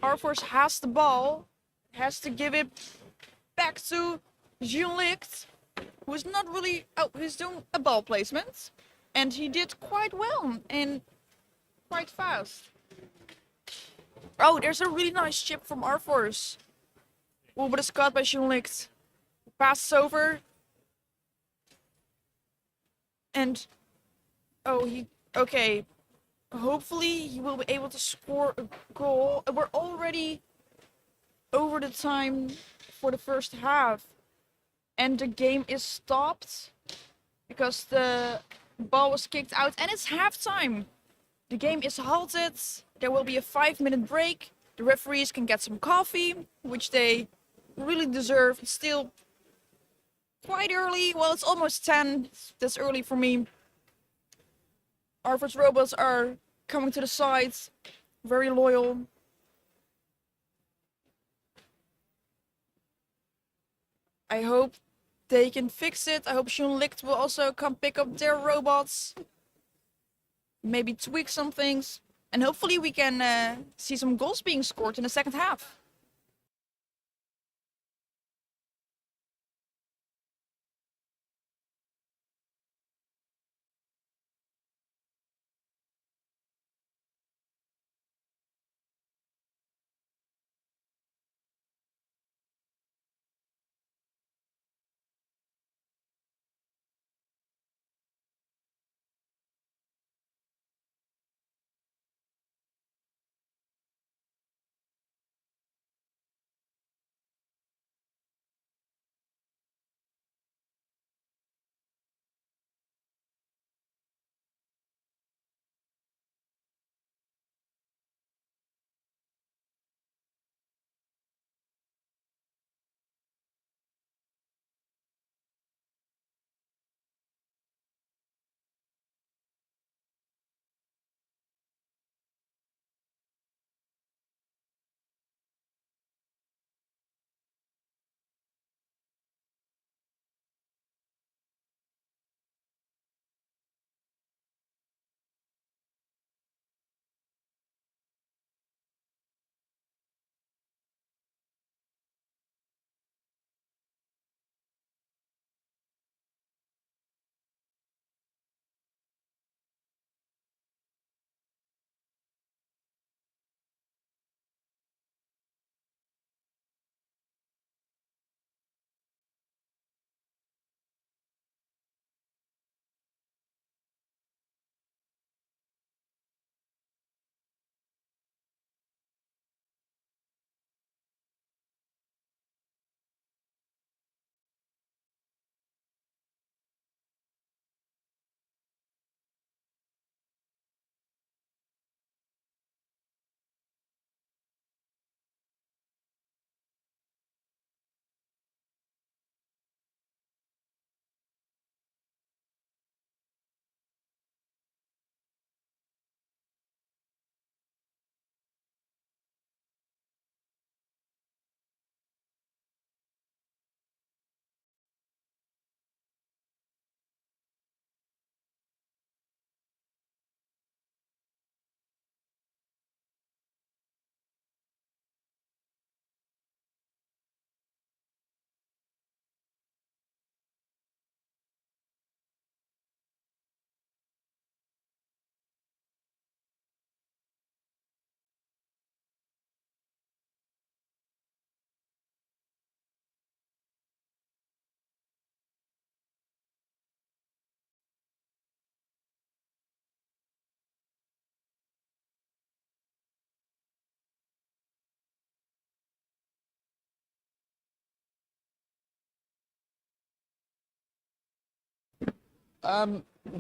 Our Force has the ball, has to give it back to ZJUNlict, who's not really, he's doing a ball placement. And he did quite well and quite fast. Oh, there's a really nice chip from our Force. Oh, but it's caught by ZJUNlict. Passes over. And, oh, okay. Hopefully he will be able to score a goal. We're already over the time for the first half. And the game is stopped because the ball was kicked out and it's halftime. The game is halted. There will be a 5-minute break. The referees can get some coffee, which they really deserve. It's still quite early. Well, it's almost 10. That's early for me. Our first robots are coming to the side. Very loyal. I hope they can fix it. I hope ZJUNlict will also come pick up their robots. Maybe tweak some things. And hopefully we can see some goals being scored in the second half.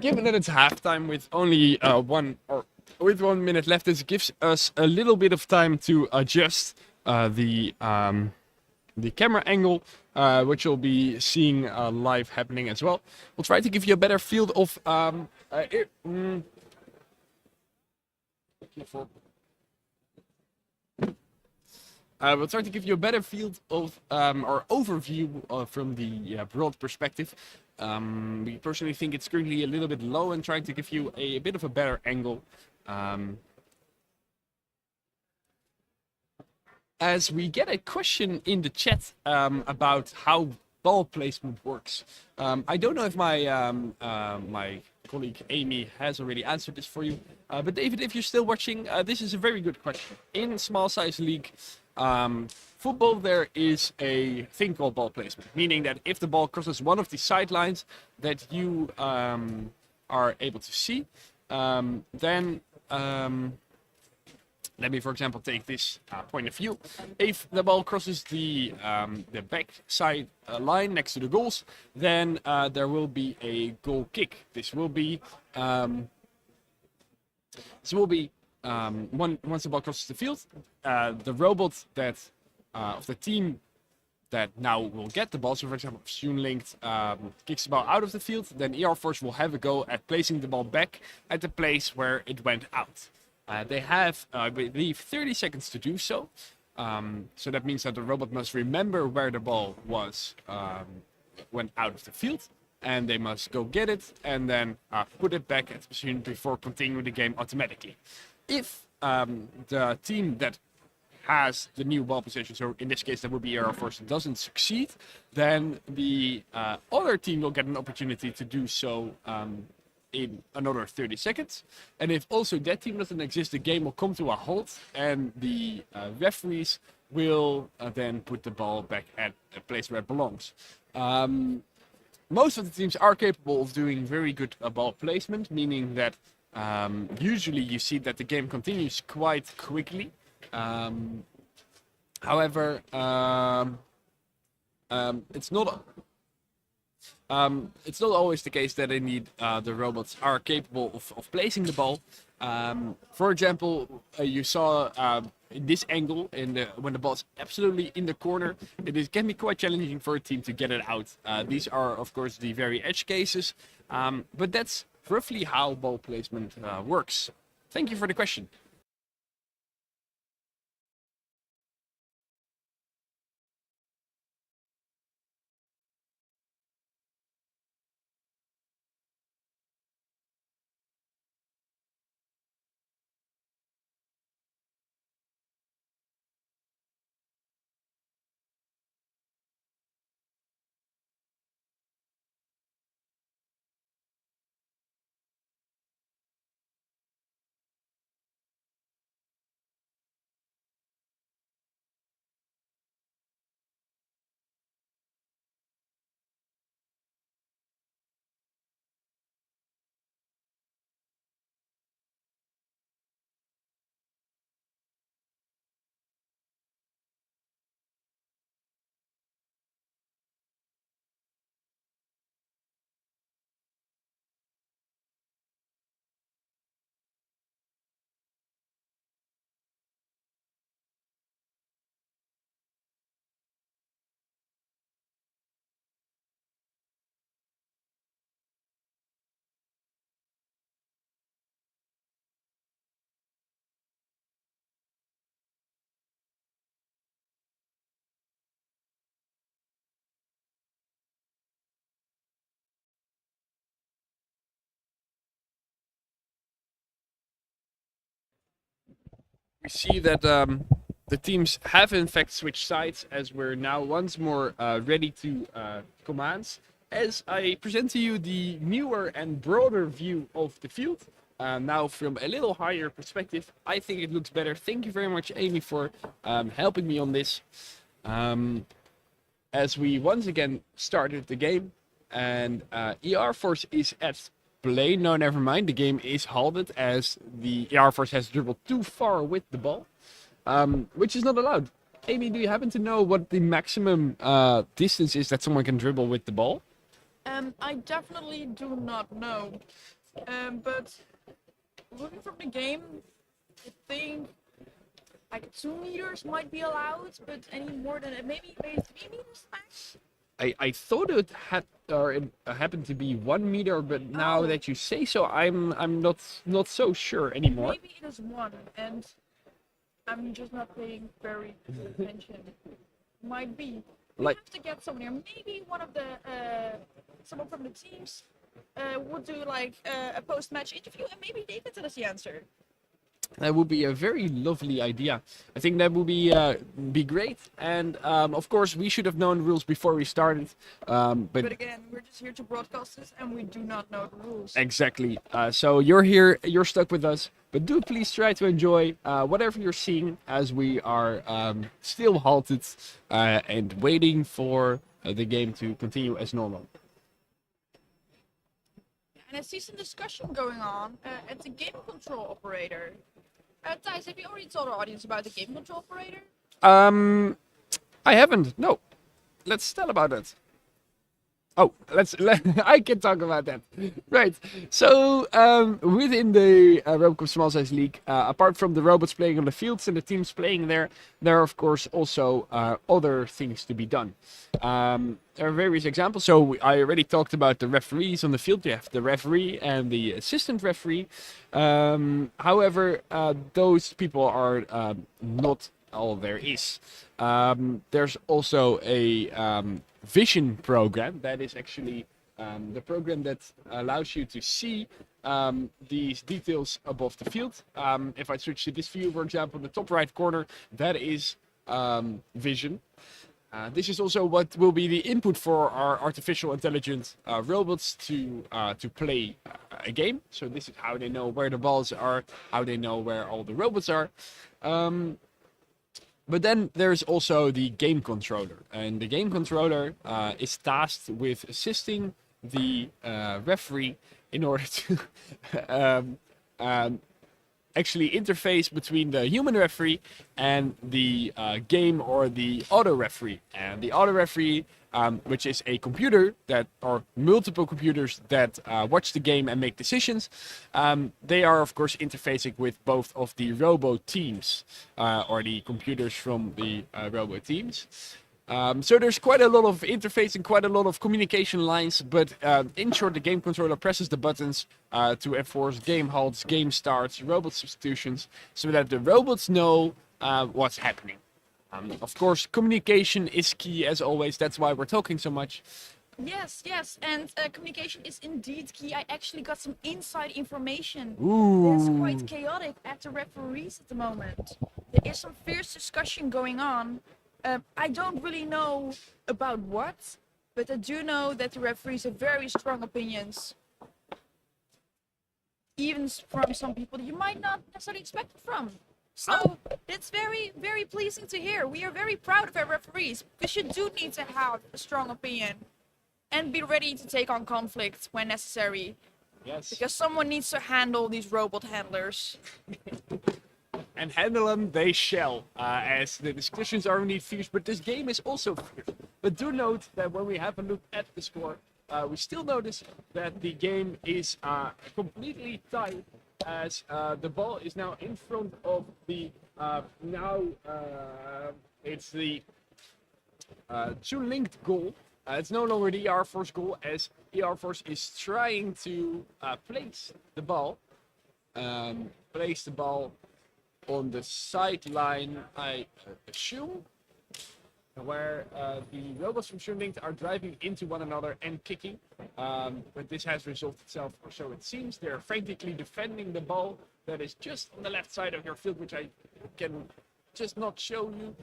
Given that it's halftime with only 1 minute left, this gives us a little bit of time to adjust the camera angle, which you'll be seeing live happening as well. We'll try to give you a better feel of we'll try to give you a better field of or overview from the broad perspective. We personally think it's currently a little bit low and trying to give you a bit of a better angle. As we get a question in the chat about how ball placement works. I don't know if my colleague Amy has already answered this for you, but David, if you're still watching, this is a very good question. In small size league football, there is a thing called ball placement, meaning that if the ball crosses one of the sidelines that you are able to see, then let me, for example, take this point of view. If the ball crosses the back side line next to the goals, then there will be a goal kick. This will be once the ball crosses the field, the robot that of the team that now will get the ball. So, for example, if ZJUNlict kicks the ball out of the field, then ER Force will have a go at placing the ball back at the place where it went out. They have, I believe, 30 seconds to do so. So that means that the robot must remember where the ball was went out of the field, and they must go get it and then put it back at the position before continuing the game automatically. If the team that has the new ball position, so in this case that would be Air Force, doesn't succeed, then the other team will get an opportunity to do so in another 30 seconds. And if also that team doesn't exist, the game will come to a halt, and the referees will then put the ball back at a place where it belongs. Most of the teams are capable of doing very good ball placement, meaning that usually you see that the game continues quite quickly. However, it's not always the case that indeed the robots are capable of placing the ball. For example, you saw in this angle, when the ball's absolutely in the corner, can be quite challenging for a team to get it out. These are, of course, the very edge cases, but that's roughly how ball placement works. Thank you for the question. We see that the teams have in fact switched sides, as we're now once more ready to commands. As I present to you the newer and broader view of the field, now from a little higher perspective, I think it looks better. Thank you very much, Amy, for helping me on this. As we once again started the game, and ER Force is at play. No, never mind. The game is halted as the ER Force has dribbled too far with the ball, which is not allowed. Amy, do you happen to know what the maximum distance is that someone can dribble with the ball? I definitely do not know. But looking from the game, I think like 2 meters might be allowed, but any more than maybe 3 meters max. I thought it happened to be 1 meter, but now that you say so, I'm not so sure anymore. Maybe it is 1, and I'm just not paying very good attention. Might be. We Like, have to get someone here. Maybe one of the someone from the teams would do like a post-match interview, and maybe they can tell us the answer. that would be a very lovely idea. I think that would be great. And of course, we should have known rules before we started. But But again, we're just here to broadcast this, and we do not know the rules. exactly. So you're here, you're stuck with us. But do please try to enjoy whatever you're seeing as we are still halted and waiting for the game to continue as normal. And I see some discussion going on at the game control operator. Thijs, have you already told our audience about the game control operator? I haven't. No. Let's tell about it. Oh, I can talk about that. Right. So, within the RoboCup Small Size League, apart from the robots playing on the fields and the teams playing there are of course also other things to be done. There are various examples. So I already talked about the referees on the field. You have the referee and the assistant referee. However, those people are not all there is. There's also a vision program that is actually the program that allows you to see these details above the field. If I switch to this view, for example, in the top right corner, that is vision. This is also what will be the input for our artificial intelligence robots to play a game. So this is how they know where the balls are, how they know where all the robots are. But then there's also the game controller, and the game controller is tasked with assisting the referee in order to actually interface between the human referee and the game or the auto referee. And the auto referee, which is a computer that, or multiple computers that watch the game and make decisions, they are of course interfacing with both of the robo teams, or the computers from the robo teams. So there's quite a lot of interface and quite a lot of communication lines, but in short, the game controller presses the buttons to enforce game halts, game starts, robot substitutions, so that the robots know what's happening. Of course, communication is key as always. That's why we're talking so much. Yes, and communication is indeed key. I actually got some inside information. Ooh. It's quite chaotic at the referees at the moment. There is some fierce discussion going on. I don't really know about what, but I do know that the referees have very strong opinions. Even from some people that you might not necessarily expect it from. So it's very, very pleasing to hear. We are very proud of our referees, because you do need to have a strong opinion and be ready to take on conflict when necessary. Yes. Because someone needs to handle these robot handlers. And handle them they shall, as the discussions are indeed fierce, but this game is also fierce. But do note that when we have a look at the score, we still notice that the game is completely tied, as the ball is now in front of the, it's the ZJUNlict goal. It's no longer the ER Force goal, as ER Force is trying to place the ball on the sideline, I assume, where the robots from ZJUNlict are driving into one another and kicking. But this has resolved itself, or so it seems. They're frantically defending the ball that is just on the left side of your field, which I can just not show you.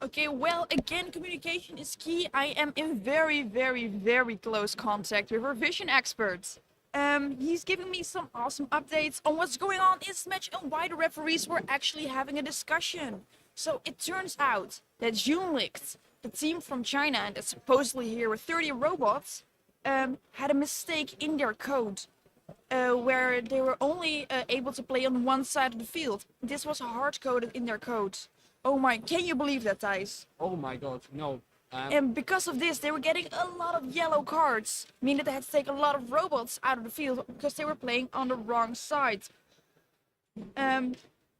Okay, well, again, communication is key. I am in very, very, very close contact with our vision expert. He's giving me some awesome updates on what's going on in this match and why the referees were actually having a discussion. So it turns out that ZJUNlict, the team from China, and that's supposedly here with 30 robots, had a mistake in their code. Where they were only able to play on one side of the field. This was hard-coded in their code. Oh my, can you believe that, Thijs? Oh my god, no. And because of this, they were getting a lot of yellow cards, meaning that they had to take a lot of robots out of the field because they were playing on the wrong side.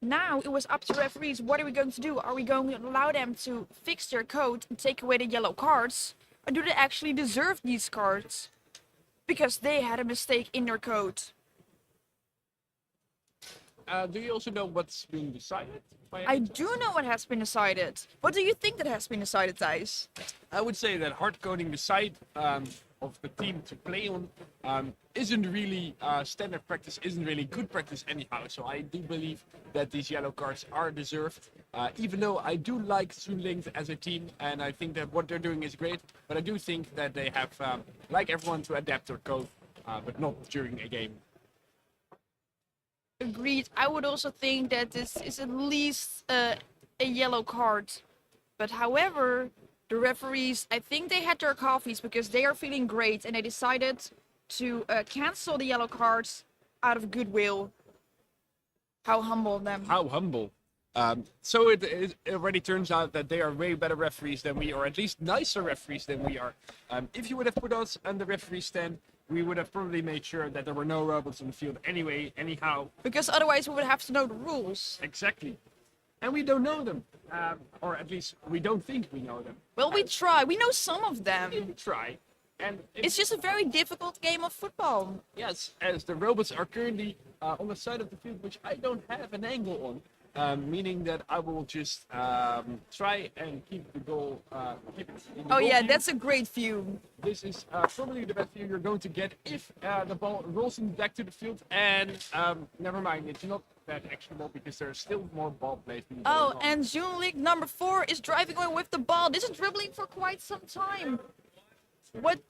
Now it was up to referees. What are we going to do? Are we going to allow them to fix their code and take away the yellow cards? Or do they actually deserve these cards? Because they had a mistake in their code. do you also know what's been decided? I do know what has been decided. What do you think that has been decided, Thijs? I would say that hard coding the side of the team to play on isn't really standard practice, isn't really good practice anyhow. So I do believe that these yellow cards are deserved. Even though I do like ZJUNlict as a team, and I think that what they're doing is great, but I do think that they have, like everyone, to adapt their code, but not during a game. Agreed. I would also think that this is at least a yellow card. But however, the referees, I think they had their coffees because they are feeling great and they decided to cancel the yellow cards out of goodwill. How humble of them. How humble. So it already turns out that they are way better referees than we, or at least nicer referees than we are. If you would have put us on the referee stand, we would have probably made sure that there were no robots in the field anyway, anyhow. Because otherwise we would have to know the rules. Exactly. And we don't know them. Or at least we don't think we know them. Well, we try. We know some of them. We try. And It's just a very difficult game of football. yes, as the robots are currently on the side of the field, which I don't have an angle on. Meaning that I will just try and keep the goal. Keep it in the Oh goal yeah, view. that's a great view. This is probably the best view you're going to get if the ball rolls back to the field. And never mind, it's not that actionable because there's still more ball placement. Oh, going on. and ZJUNlict number 4 is driving away with the ball. This is dribbling for quite some time.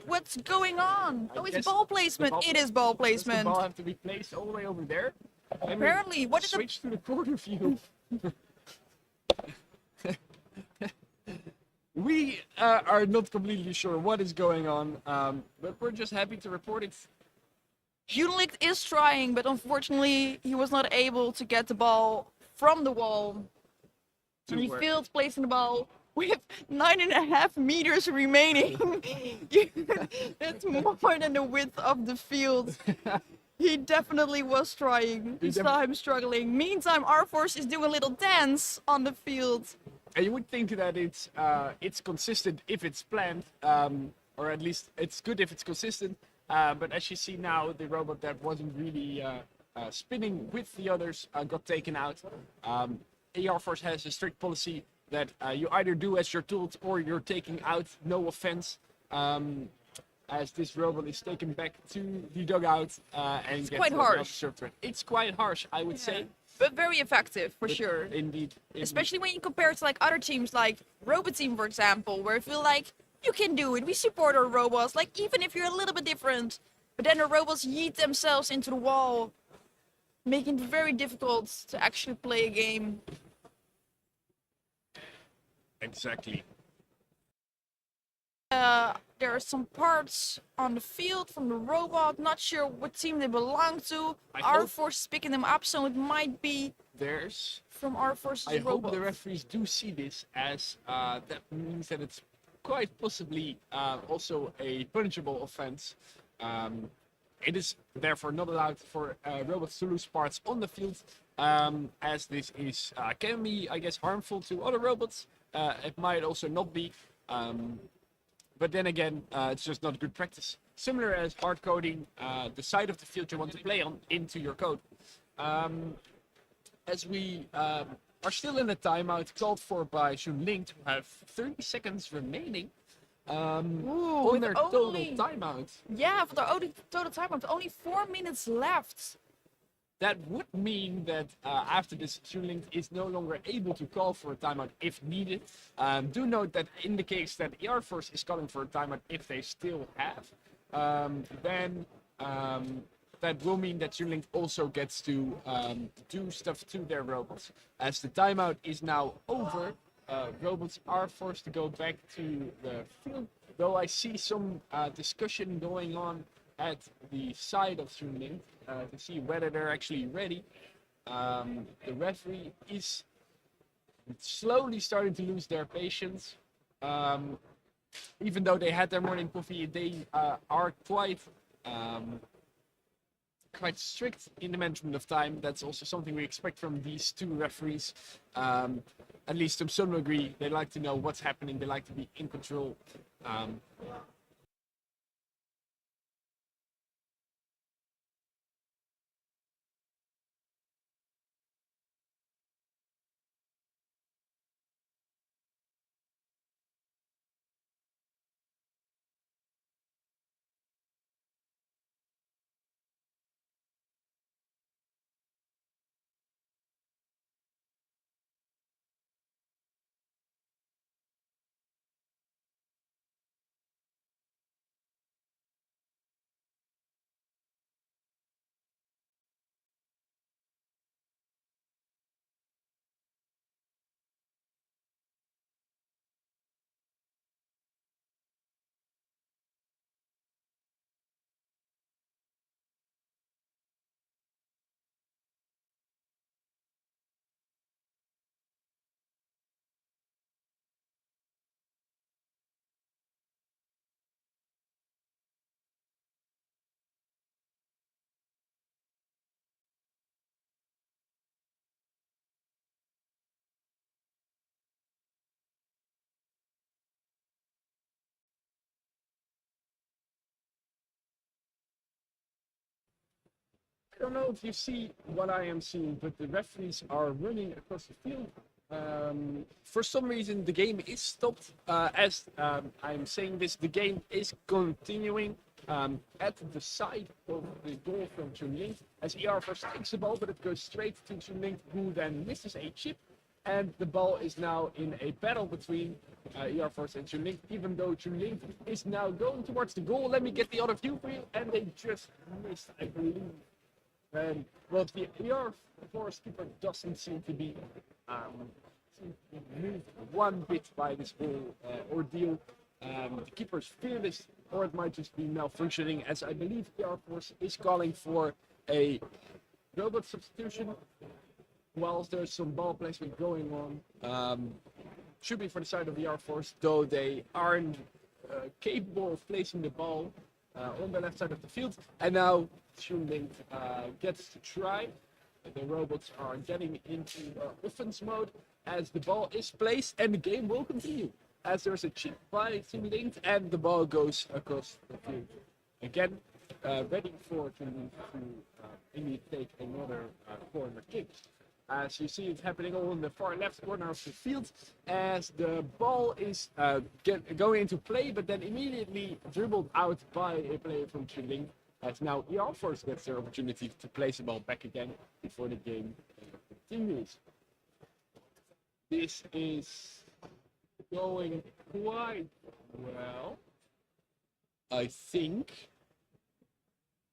What's going on? I Oh, it's guess ball the placement. ball- It is ball Does the placement. ball have to be placed all the way over there? Let me Apparently, what is the switch to the corner view? We are not completely sure what is going on, but we're just happy to report it. ZJUNlict is trying, but unfortunately he was not able to get the ball from the wall. To And he where- failed placing the ball with 9.5 meters remaining. That's more than the width of the field. He definitely was trying. He You saw him struggling. Meantime, our force is doing a little dance on the field. And you would think that it's consistent if it's planned, or at least it's good if it's consistent. But as you see now, the robot that wasn't really spinning with the others got taken out. AR Force has a strict policy that you either do as you're told or you're taking out, no offense. As this robot is taken back to the dugout and gets quite harsh. served. It's quite harsh, I would say. But very effective, for But sure. Indeed. Especially when you compare it to like other teams like RoboTeam, for example, where I feel like you can do it. We support our robots, like even if you're a little bit different. But then the robots yeet themselves into the wall, making it very difficult to actually play a game. Exactly. There are some parts on the field from the robot, not sure what team they belong to. I Our hope- force is picking them up, so it might be There's from our force's I hope robot. the referees do see this, as that means that it's quite possibly also a punishable offense. It is therefore not allowed for robots to lose parts on the field, as this is can be, I guess, harmful to other robots. It might also not be, but then again, it's just not good practice. Similar as hard coding the side of the field you want to play on into your code. As we are still in a timeout called for by ZJUNlict, who have 30 seconds remaining on with their total only- timeout. Yeah, for the total time, with only 4 minutes left. That would mean that after this, ZJUNlict is no longer able to call for a timeout if needed. Do note that in the case that Air Force is calling for a timeout if they still have, then that will mean that ZJUNlict also gets to do stuff to their robots. As the timeout is now over, robots are forced to go back to the field. Though I see some discussion going on at the side of ZJUNlict to see whether they're actually ready. The referee is slowly starting to lose their patience. Even though they had their morning coffee, they are quite strict in the management of time. That's also something we expect from these two referees. At least to some degree, they like to know what's happening. They like to be in control. don't know if you see what I am seeing, but the referees are running across the field. For some reason, the game is stopped. As I'm saying this, the game is continuing at the side of the goal from ZJUNlict. As ER first takes the ball, but it goes straight to ZJUNlict, who then misses a chip. And the ball is now in a battle between ER Force and ZJUNlict, even though ZJUNlict is now going towards the goal. Let me get the other view for you, and they just missed, I believe. Well, the ER Force keeper doesn't seem to be moved one bit by this whole ordeal. The keeper's fearless, or it might just be malfunctioning, as I believe ER Force is calling for a robot substitution. Whilst there's some ball placement going on, should be for the side of the ER Force, though they aren't capable of placing the ball on the left side of the field. And now ZJUNlict gets to try. The robots are getting into offense mode as the ball is placed, and the game will continue as there's a chip by ZJUNlict and the ball goes across the field. Again, ready for ZJUNlict to indeed take another corner kick. As you see, it's happening all in the far left corner of the field as the ball is going into play, but then immediately dribbled out by a player from ZJUNlict. As now ER Force gets their opportunity to place the ball back again before the game continues. This is going quite well, I think.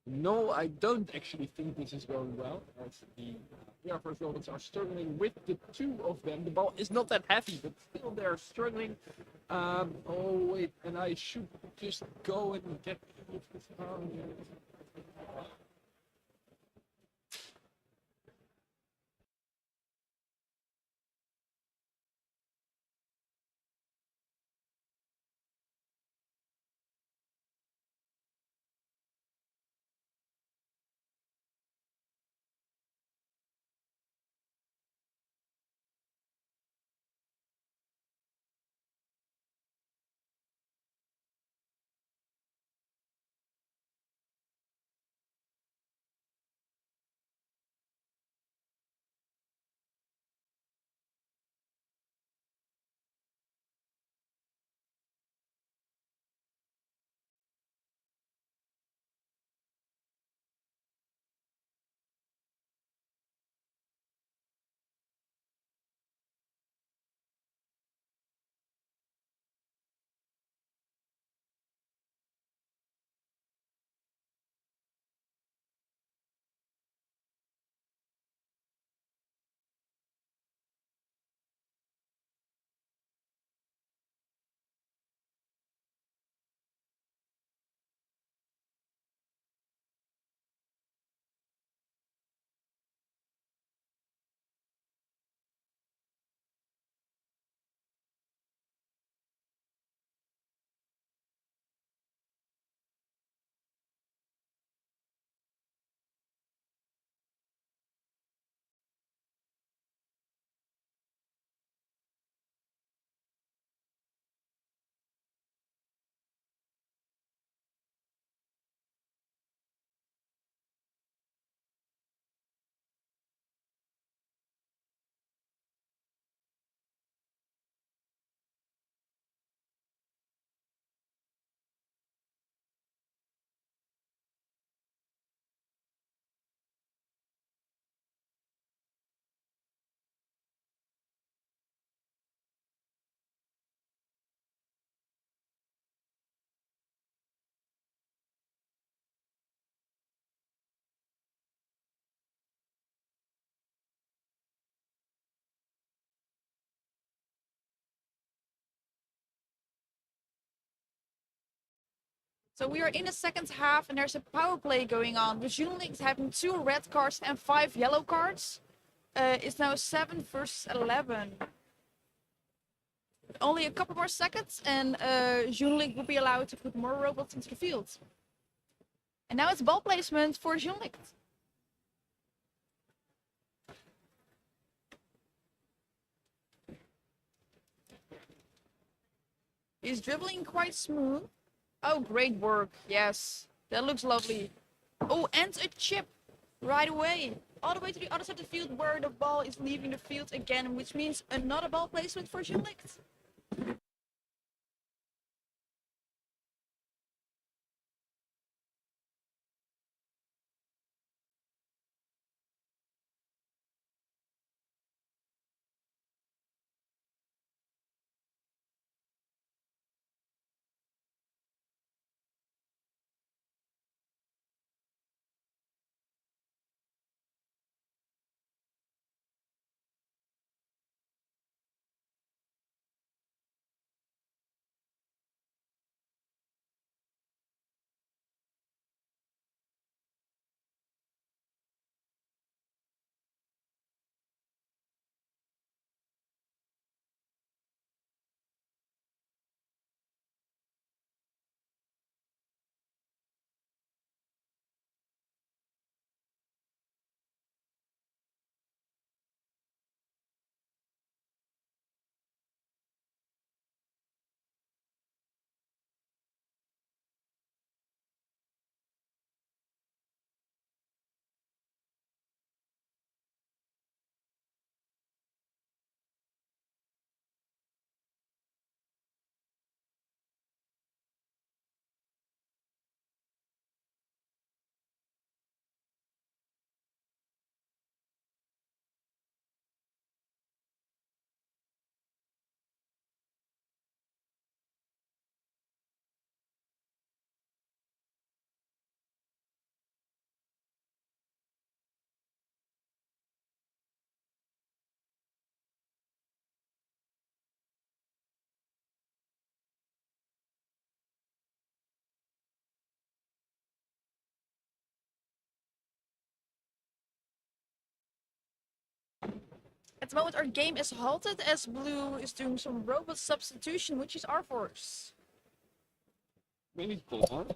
No, I don't actually think this is going well, as the ER Force robots are struggling with the two of them. The ball is not that heavy, but still they're struggling. Oh wait, and I should just go and get this. So we are in the second half, and there's a power play going on. With ZJUNlict having 2 red cards and 5 yellow cards. It's now 7 versus 11. Only a couple more seconds, and ZJUNlict will be allowed to put more robots into the field. And now it's ball placement for ZJUNlict. He's dribbling quite smooth. Oh, great work. Yes, that looks lovely. Oh, and a chip. right away, all the way to the other side of the field where the ball is leaving the field again, which means another ball placement for ZJUNlict. At the moment, our game is halted as Blue is doing some robot substitution, which is our force. Maybe Paul.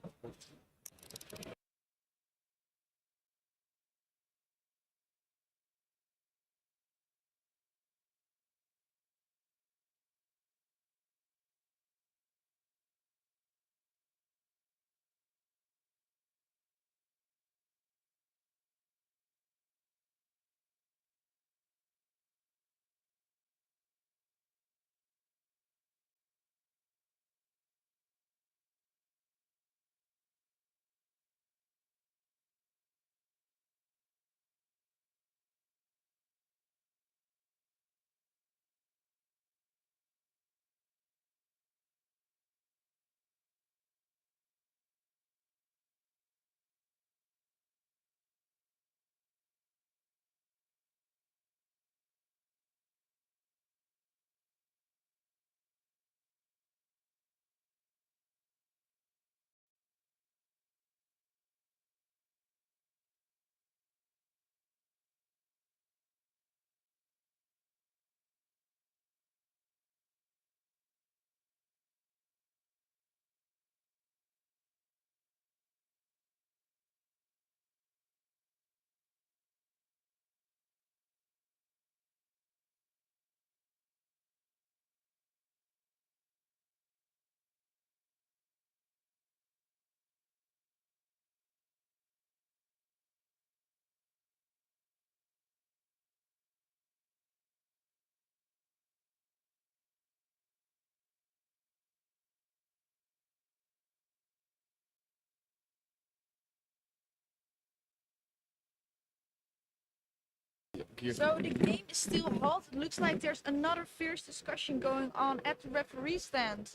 So the game is still halted. Looks like there's another fierce discussion going on at the referee stand.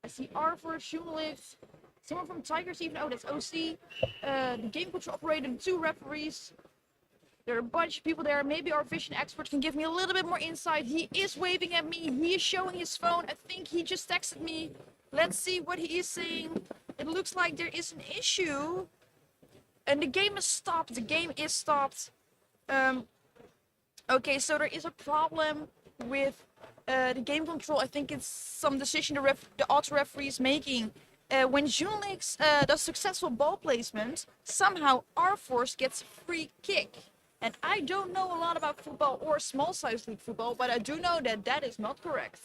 I see R for ZJUNlict, someone from Tigers even, oh that's OC, the game control operator, and two referees. There are a bunch of people there. Maybe our vision expert can give me a little bit more insight. He is waving at me. He is showing his phone. I think he just texted me. Let's see what he is saying. It looks like there is an issue. And the game is stopped. The game is stopped. Okay, so there is a problem with the game control. I think it's some decision the auto referee is making. When ZJUNlict does successful ball placement, somehow our force gets a free kick. And I don't know a lot about football or small size league football, but I do know that that is not correct.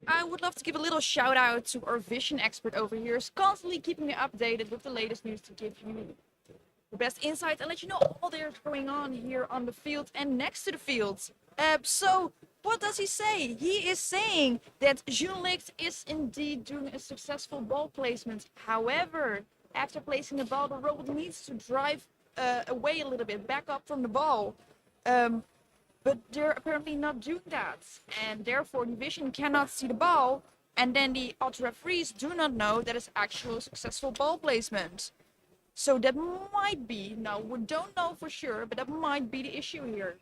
I would love to give a little shout out to our vision expert over here, who's constantly keeping me updated with the latest news to give you the best insight and let you know all there's going on here on the field and next to the field. So, what does he say? He is saying that ZJUNlict is indeed doing a successful ball placement. However, after placing the ball, the robot needs to drive away a little bit, back up from the ball. But they're apparently not doing that, and therefore the vision cannot see the ball, and then the auto referees do not know that it's actual successful ball placement. So that might be, now we don't know for sure, but that might be the issue here.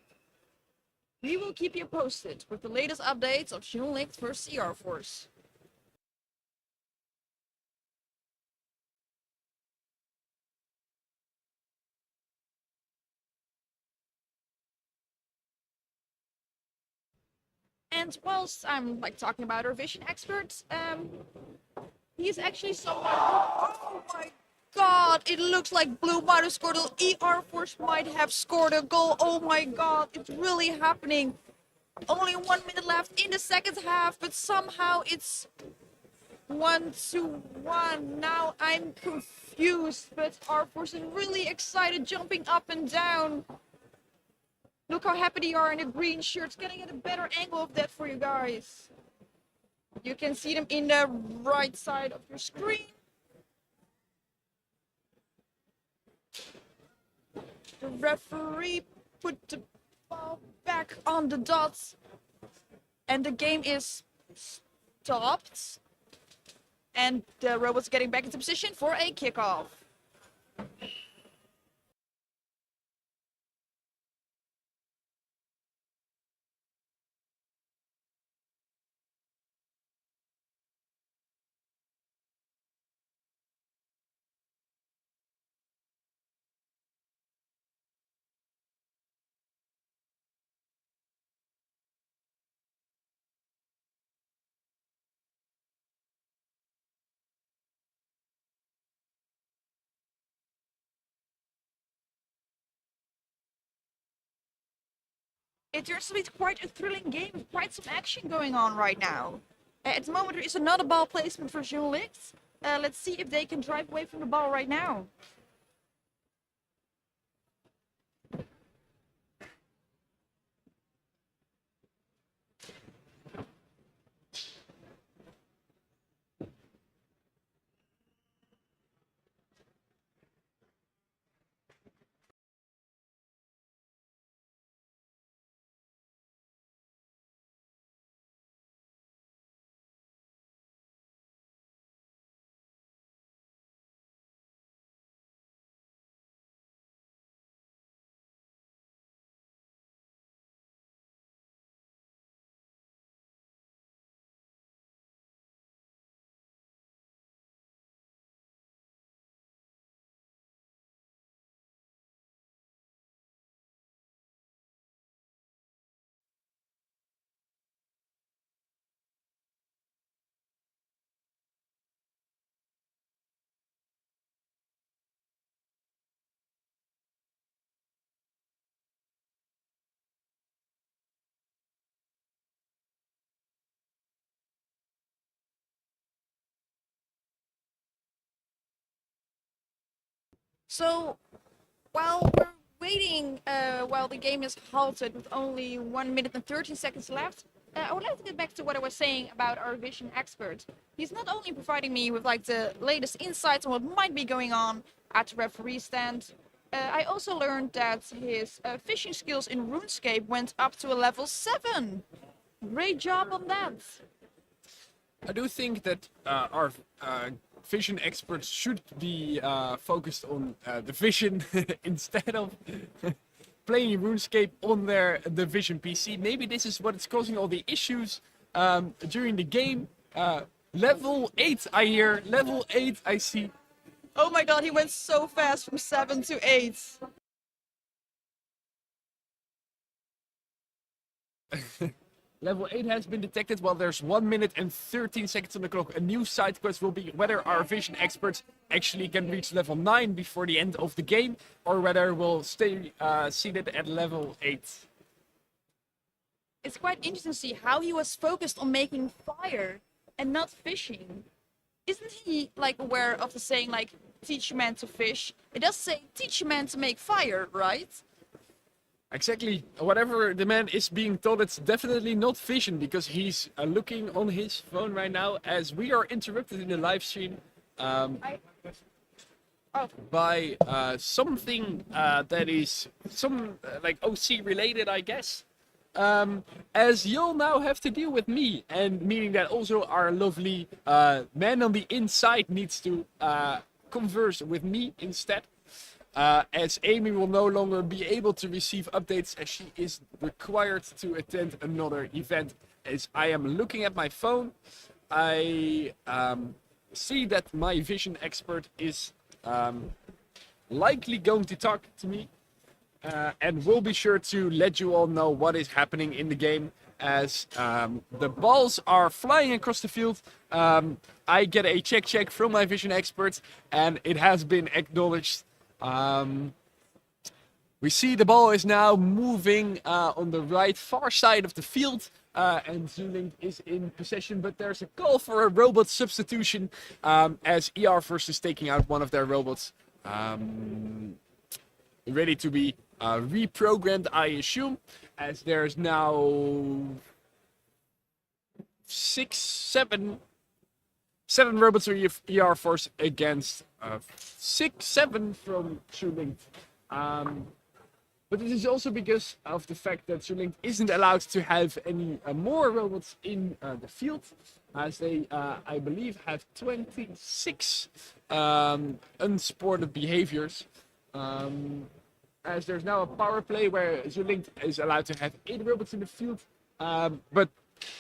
We will keep you posted with the latest updates of ZJUNlict vs CR Force. And whilst I'm talking about our vision experts, he's actually someone. Oh my god! It looks like Blue might have scored a ER Force might have scored a goal. Oh my god! It's really happening. Only 1 minute left in the second half, but somehow it's 1-1. Now I'm confused, but R Force is really excited, jumping up and down. Look how happy they are in the green shirts. Gonna get a better angle of that for you guys. You can see them in the right side of your screen. The referee put the ball back on the dots. And the game is stopped. And the robot's getting back into position for a kickoff. It turns to be quite a thrilling game with quite some action going on right now. At the moment, there is another ball placement for ZJUNlict. Let's see if they can drive away from the ball right now. So, while we're waiting, while the game is halted with only 1 minute and 13 seconds left, I would like to get back to what I was saying about our vision expert. He's not only providing me with the latest insights on what might be going on at the referee stand. I also learned that his fishing skills in RuneScape went up to a level 7. Great job on that. I do think that our vision experts should be focused on the vision instead of playing RuneScape on the vision PC. Maybe this is what is causing all the issues during the game. Level 8 I hear, level 8 I see. Oh my god, he went so fast from 7 to 8. Level 8 has been detected while there's 1 minute and 13 seconds on the clock. A new side quest will be whether our vision experts actually can reach level 9 before the end of the game, or whether we'll stay seated at level 8. it's quite interesting to see how he was focused on making fire and not fishing. Isn't he like aware of the saying like teach a man to fish? It does say teach a man to make fire, right? Exactly. Whatever the man is being told, it's definitely not fishing, because he's looking on his phone right now as we are interrupted in the live stream by something that is some like OC related, I guess. As you'll now have to deal with me, and meaning that also our lovely man on the inside needs to converse with me instead. As Amy will no longer be able to receive updates as she is required to attend another event. As I am looking at my phone, I see that my vision expert is likely going to talk to me, and we'll be sure to let you all know what is happening in the game. As the balls are flying across the field, I get a check from my vision expert, and it has been acknowledged. We see the ball is now moving on the right far side of the field, and ZJUNlict is in possession, but there's a call for a robot substitution as ER is taking out one of their robots, ready to be reprogrammed, I assume, as there's now seven robots for ER Force against 6-7 from ZJUNlict. But this is also because of the fact that ZJUNlict isn't allowed to have any more robots in the field, as they, I believe, have 26 unsported behaviors. As there's now a power play where ZJUNlict is allowed to have 8 robots in the field, but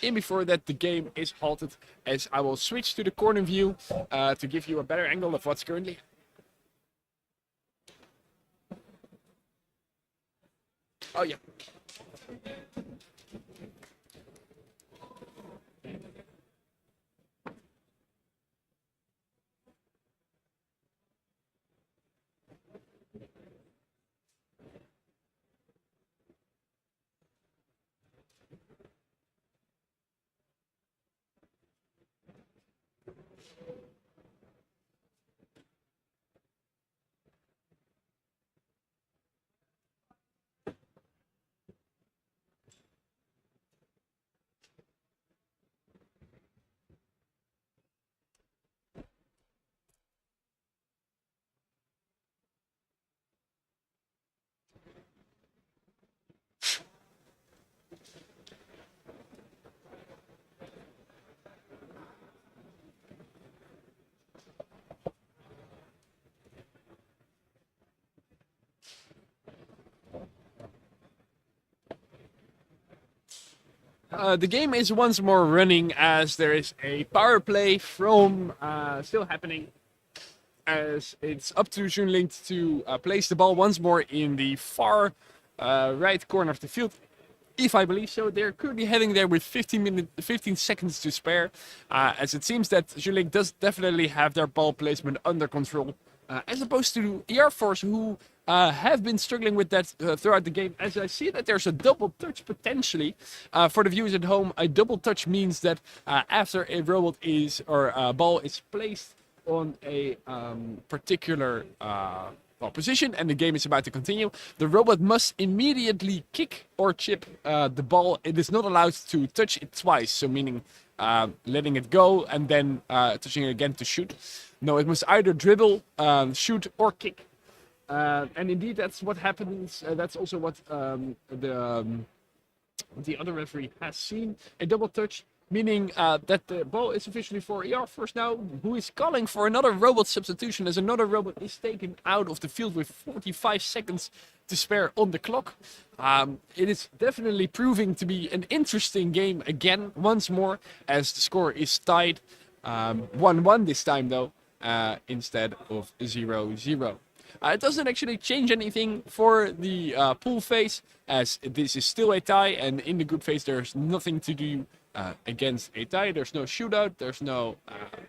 in before that the game is halted, as I will switch to the corner view to give you a better angle of what's currently. Oh yeah. The game is once more running as there is a power play from still happening, as it's up to ZJUNlict to place the ball once more in the far right corner of the field. If I believe so, they're currently heading there with 15 seconds to spare, as it seems that ZJUNlict does definitely have their ball placement under control, as opposed to ER Force, who have been struggling with that throughout the game. As I see that there's a double touch potentially. For the viewers at home, a double touch means that after a robot is or ball is placed on a particular position and the game is about to continue, the robot must immediately kick or chip the ball. It is not allowed to touch it twice, so meaning letting it go and then touching it again to shoot. No, it must either dribble, shoot, or kick. And indeed, that's what happens. That's also what the other referee has seen. A double touch, meaning that the ball is officially for ER Force now, who is calling for another robot substitution, as another robot is taken out of the field with 45 seconds to spare on the clock. It is definitely proving to be an interesting game again, once more, as the score is tied 1-1 this time, though, instead of 0-0. It doesn't actually change anything for the pool phase, as this is still a tie, and in the group phase there's nothing to do against a tie. There's no shootout. There's no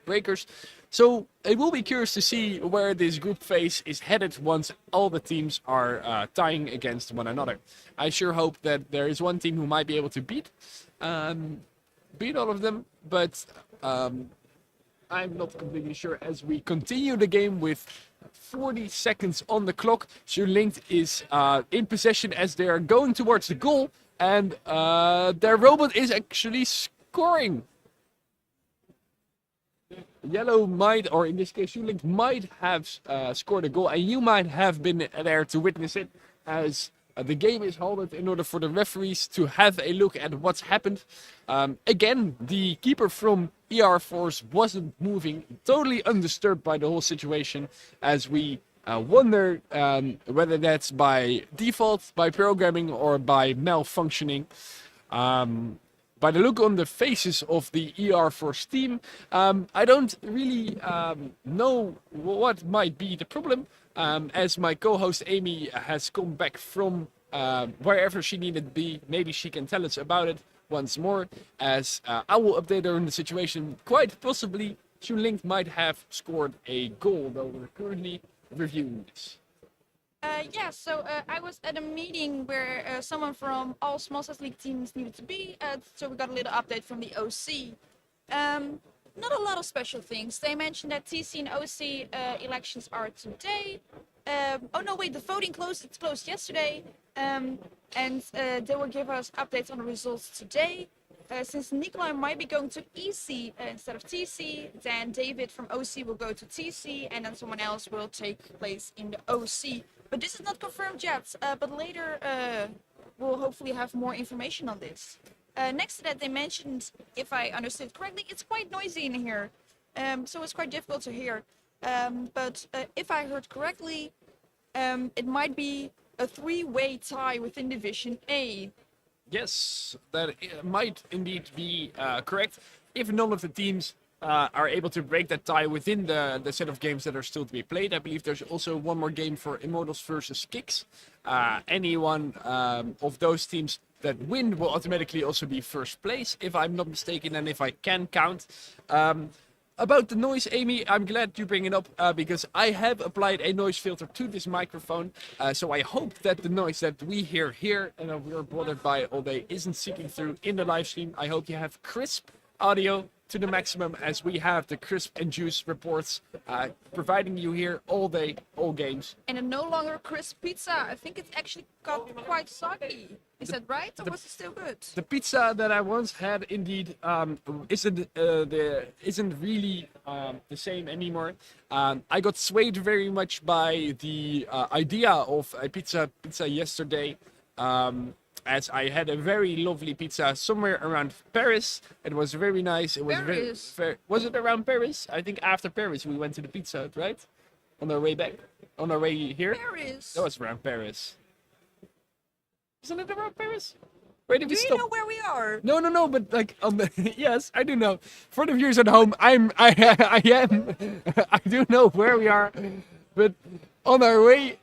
breakers. So it will be curious to see where this group phase is headed once all the teams are tying against one another. I sure hope that there is one team who might be able to beat all of them, but I'm not completely sure. As we continue the game with 40 seconds on the clock, ZJUNlict is in possession as they are going towards the goal, and their robot is actually scoring. Yellow might, or in this case ZJUNlict might have scored a goal, and you might have been there to witness it, as the game is halted in order for the referees to have a look at what's happened. Again, the keeper from ER Force wasn't moving, totally undisturbed by the whole situation, as we wonder whether that's by default, by programming, or by malfunctioning. By the look on the faces of the ER Force team, I don't really know what might be the problem. As my co-host Amy has come back from wherever she needed to be, maybe she can tell us about it once more, as I will update her on the situation. Quite possibly ZJUNlict might have scored a goal, though we're currently reviewing this. So I was at a meeting where someone from all small size league teams needed to be, so we got a little update from the OC. Not a lot of special things. They mentioned that TC and OC elections are today. Oh no, wait, the voting closed. It's closed yesterday, and they will give us updates on the results today. Since Nikolai might be going to EC instead of TC, then David from OC will go to TC, and then someone else will take place in the OC. But this is not confirmed yet, but later we'll hopefully have more information on this. Next to that, they mentioned, if I understood correctly, it's quite noisy in here, so it's quite difficult to hear. But if I heard correctly, it might be a three-way tie within Division A. Yes, that might indeed be correct. If none of the teams are able to break that tie within the set of games that are still to be played, I believe there's also one more game for Immortals versus Kicks. Any one of those teams that win will automatically also be first place, if I'm not mistaken, and if I can count. About the noise, Amy, I'm glad you bring it up because I have applied a noise filter to this microphone. So I hope that the noise that we hear here and that we're bothered by all day isn't seeping through in the live stream. I hope you have crisp audio to the maximum, as we have the crisp and juice reports providing you here all day, all games. And a no longer crisp pizza. I think it's actually got quite soggy. Is that right, or was it still good? The pizza that I once had indeed isn't really the same anymore. I got swayed very much by the idea of a pizza yesterday. As I had a very lovely pizza somewhere around Paris. It was very nice. It was Paris? Was it around Paris? I think after Paris we went to the Pizza Hut, right? On our way back, on our way here. Paris. That was around Paris. Isn't it around Paris? Where did we Do stop? you know where we are? No, but like on the yes, I do know. For the viewers at home, I do know where we are, but on our way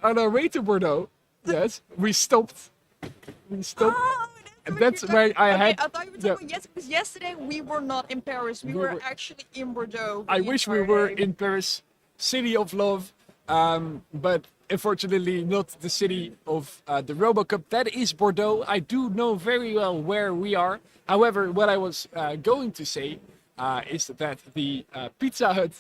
on our way to Bordeaux, yes, we stopped. Oh, That's where I had. I thought you were talking about yes, because yesterday we were not in Paris. We were actually in Bordeaux. I wish we were in Paris, city of love, but unfortunately not the city of the RoboCup. That is Bordeaux. I do know very well where we are. However, what I was going to say is that the Pizza Hut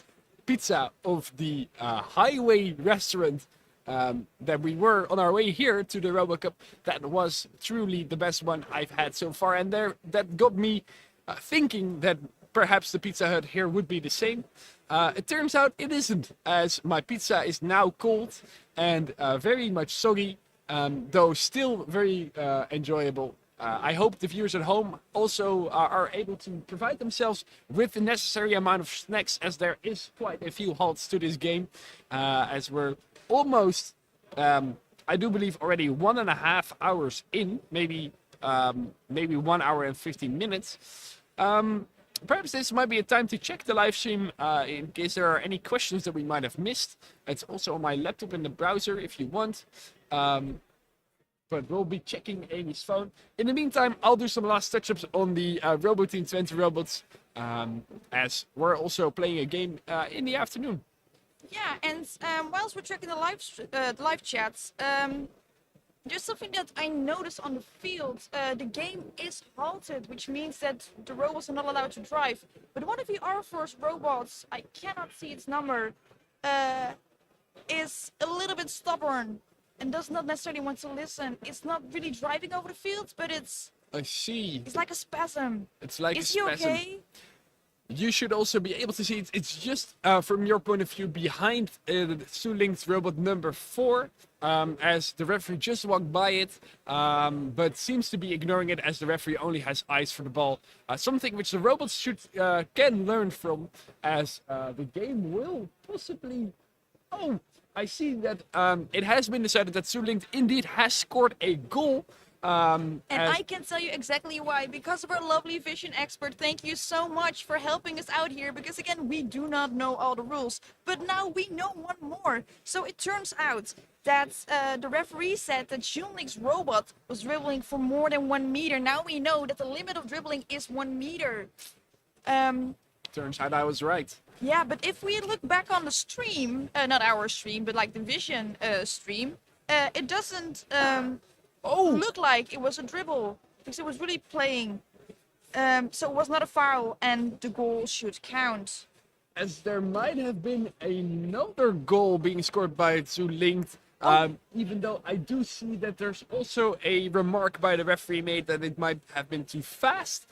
pizza of the highway restaurant that we were on our way here to the RoboCup, that was truly the best one I've had so far, and that got me thinking that perhaps the Pizza Hut here would be the same. It turns out it isn't, as my pizza is now cold and very much soggy, though still very enjoyable. I hope the viewers at home also are able to provide themselves with the necessary amount of snacks, as there is quite a few halts to this game, as we're almost, I do believe, already 1.5 hours in, maybe 1 hour and 15 minutes. Perhaps this might be a time to check the live stream in case there are any questions that we might have missed. It's also on my laptop in the browser if you want. but we'll be checking Amy's phone. In the meantime, I'll do some last touch-ups on the Robo Team 20 robots, as we're also playing a game in the afternoon. Yeah, and whilst we're checking the live chats, there's something that I noticed on the field. The game is halted, which means that the robots are not allowed to drive. But one of the R-Force robots, I cannot see its number, is a little bit stubborn and does not necessarily want to listen. It's not really driving over the field, but it's I see. like a spasm. It's like Is a he spasm. okay? You should also be able to see it. It's just from your point of view behind ZJUNlict's robot number 4, as the referee just walked by it, but seems to be ignoring it as the referee only has eyes for the ball. Something which the robots can learn from, as the game will possibly. Oh, I see that it has been decided that ZJUNlict indeed has scored a goal. And I can tell you exactly why. Because of our lovely vision expert, thank you so much for helping us out here. Because again, we do not know all the rules. But now we know one more. So it turns out that the referee said that ZJUNlict's robot was dribbling for more than 1 meter. Now we know that the limit of dribbling is 1 meter. Turns out I was right. Yeah, but if we look back on the stream, not our stream, but like the vision stream, it doesn't look like it was a dribble, because it was really playing. So it was not a foul, and the goal should count. As there might have been another goal being scored by ZJUNlict, even though I do see that there's also a remark by the referee made that it might have been too fast.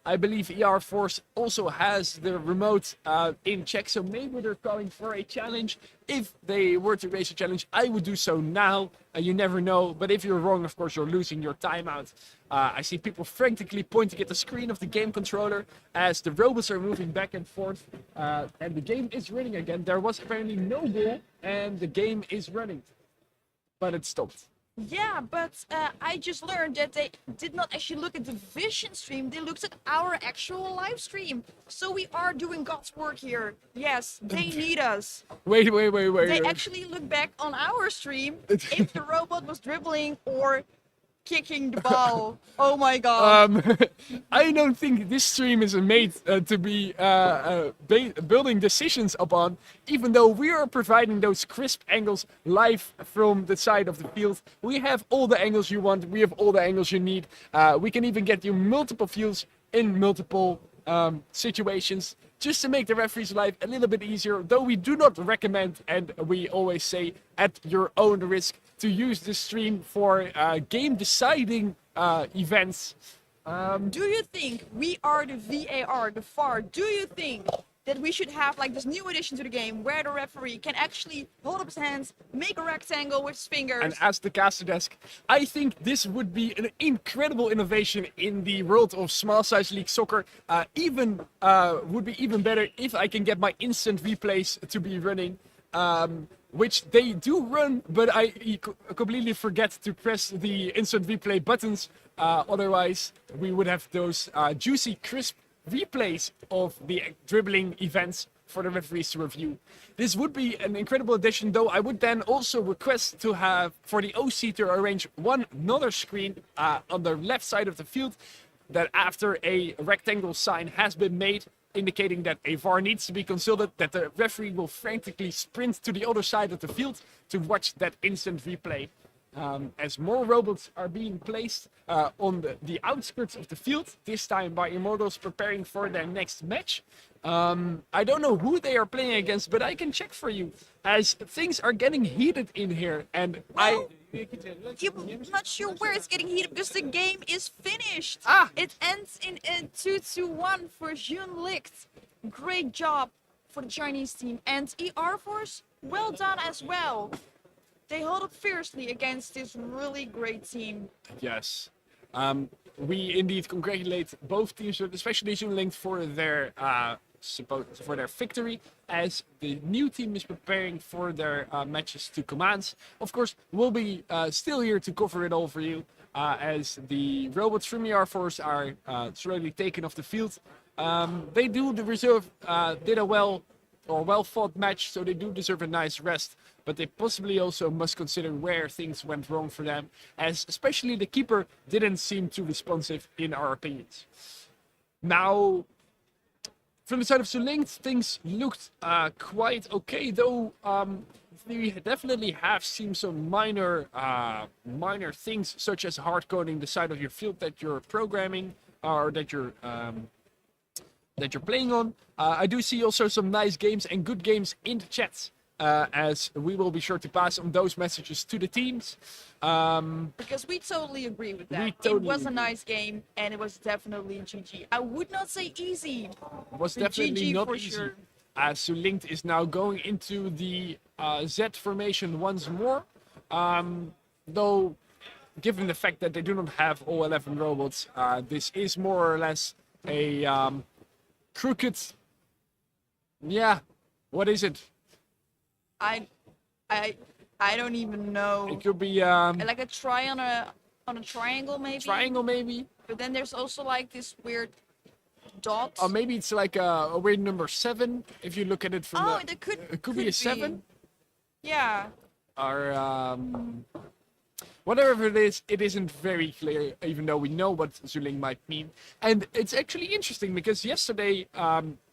I believe ER Force also has the remote in check, so maybe they're calling for a challenge. If they were to raise a challenge, I would do so now. You never know, but if you're wrong, of course, you're losing your timeout. I see people frantically pointing at the screen of the game controller as the robots are moving back and forth, and the game is running again. There was apparently no goal, and the game is running, but it stopped. Yeah, but I just learned that they did not actually look at the vision stream. They looked at our actual live stream. So we are doing God's work here. Yes, they need us. Wait. They actually look back on our stream if the robot was dribbling or kicking the ball. Oh my god. I don't think this stream is made to be building decisions upon, even though we are providing those crisp angles live from the side of the field. We have all the angles you want, we have all the angles you need. We can even get you multiple views in multiple situations, just to make the referee's life a little bit easier, though we do not recommend, and we always say, at your own risk, to use this stream for game-deciding events. Do you think we are the VAR, the VAR? Do you think that we should have like this new addition to the game where the referee can actually hold up his hands, make a rectangle with his fingers? And as the caster desk, I think this would be an incredible innovation in the world of small size league soccer. Would be even better if I can get my instant replays to be running. Which they do run, but I completely forget to press the instant replay buttons. Otherwise, we would have those juicy, crisp replays of the dribbling events for the referees to review. This would be an incredible addition, though I would then also request to have for the OC to arrange another screen on the left side of the field, that after a rectangle sign has been made, indicating that a VAR needs to be consulted, that the referee will frantically sprint to the other side of the field to watch that instant replay. As more robots are being placed on the outskirts of the field, this time by Immortals preparing for their next match. I don't know who they are playing against, but I can check for you, as things are getting heated in here, and I'm not sure where it's getting heated because the game is finished. It ends in 2-1 for ZJUNlict. Great job for the Chinese team. And ER Force, well done as well. They hold up fiercely against this really great team. Yes. We indeed congratulate both teams, but especially ZJUNlict for their victory, as the new team is preparing for their matches to Commands. Of course, we'll be still here to cover it all for you, as the robots from the Air Force are slowly taken off the field. They do the reserve did a well or well-fought match, so they do deserve a nice rest. But they possibly also must consider where things went wrong for them, as especially the keeper didn't seem too responsive in our opinions. Now, from the side of ZJUNlict, things looked quite okay, though we definitely have seen some minor things, such as hard coding the side of your field that you're programming or that you're playing on. I do see also some nice games and good games in the chat, as we will be sure to pass on those messages to the teams. Because we totally agree with that. We totally it was a agree. nice game, and it was definitely GG. I would not say easy. It was but definitely GG not for easy. sure. ZJUNlict is now going into the Z formation once more. Though, given the fact that they do not have all 11 robots, this is more or less a crooked. Yeah, what is it? I don't even know. It could be Like a try on a triangle maybe. triangle, maybe. But then there's also like this weird dot. Or maybe it's like a weird number 7. If you look at it from Oh, the, that could. it could be a 7. Yeah. Or whatever it is, it isn't very clear, even though we know what ZJUNlict might mean. And it's actually interesting because yesterday,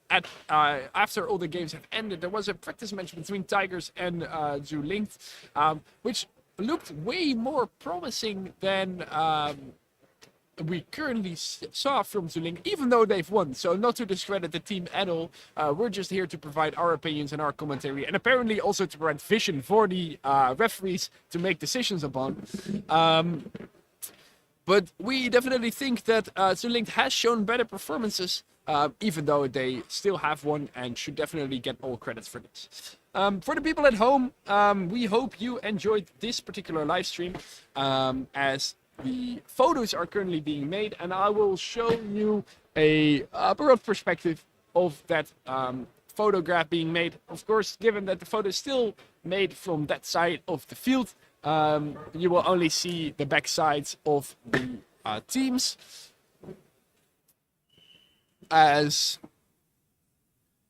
after all the games have ended, there was a practice match between Tigers and ZJUNlict, which looked way more promising than we currently saw from ZJUNlict, even though they've won. So not to discredit the team at all. We're just here to provide our opinions and our commentary, and apparently also to provide vision for the referees to make decisions upon. But we definitely think that ZJUNlict has shown better performances, even though they still have won and should definitely get all credits for this. For the people at home, we hope you enjoyed this particular live stream, as the photos are currently being made, and I will show you a broad perspective of that photograph being made. Of course, given that the photo is still made from that side of the field, you will only see the back sides of the teams. As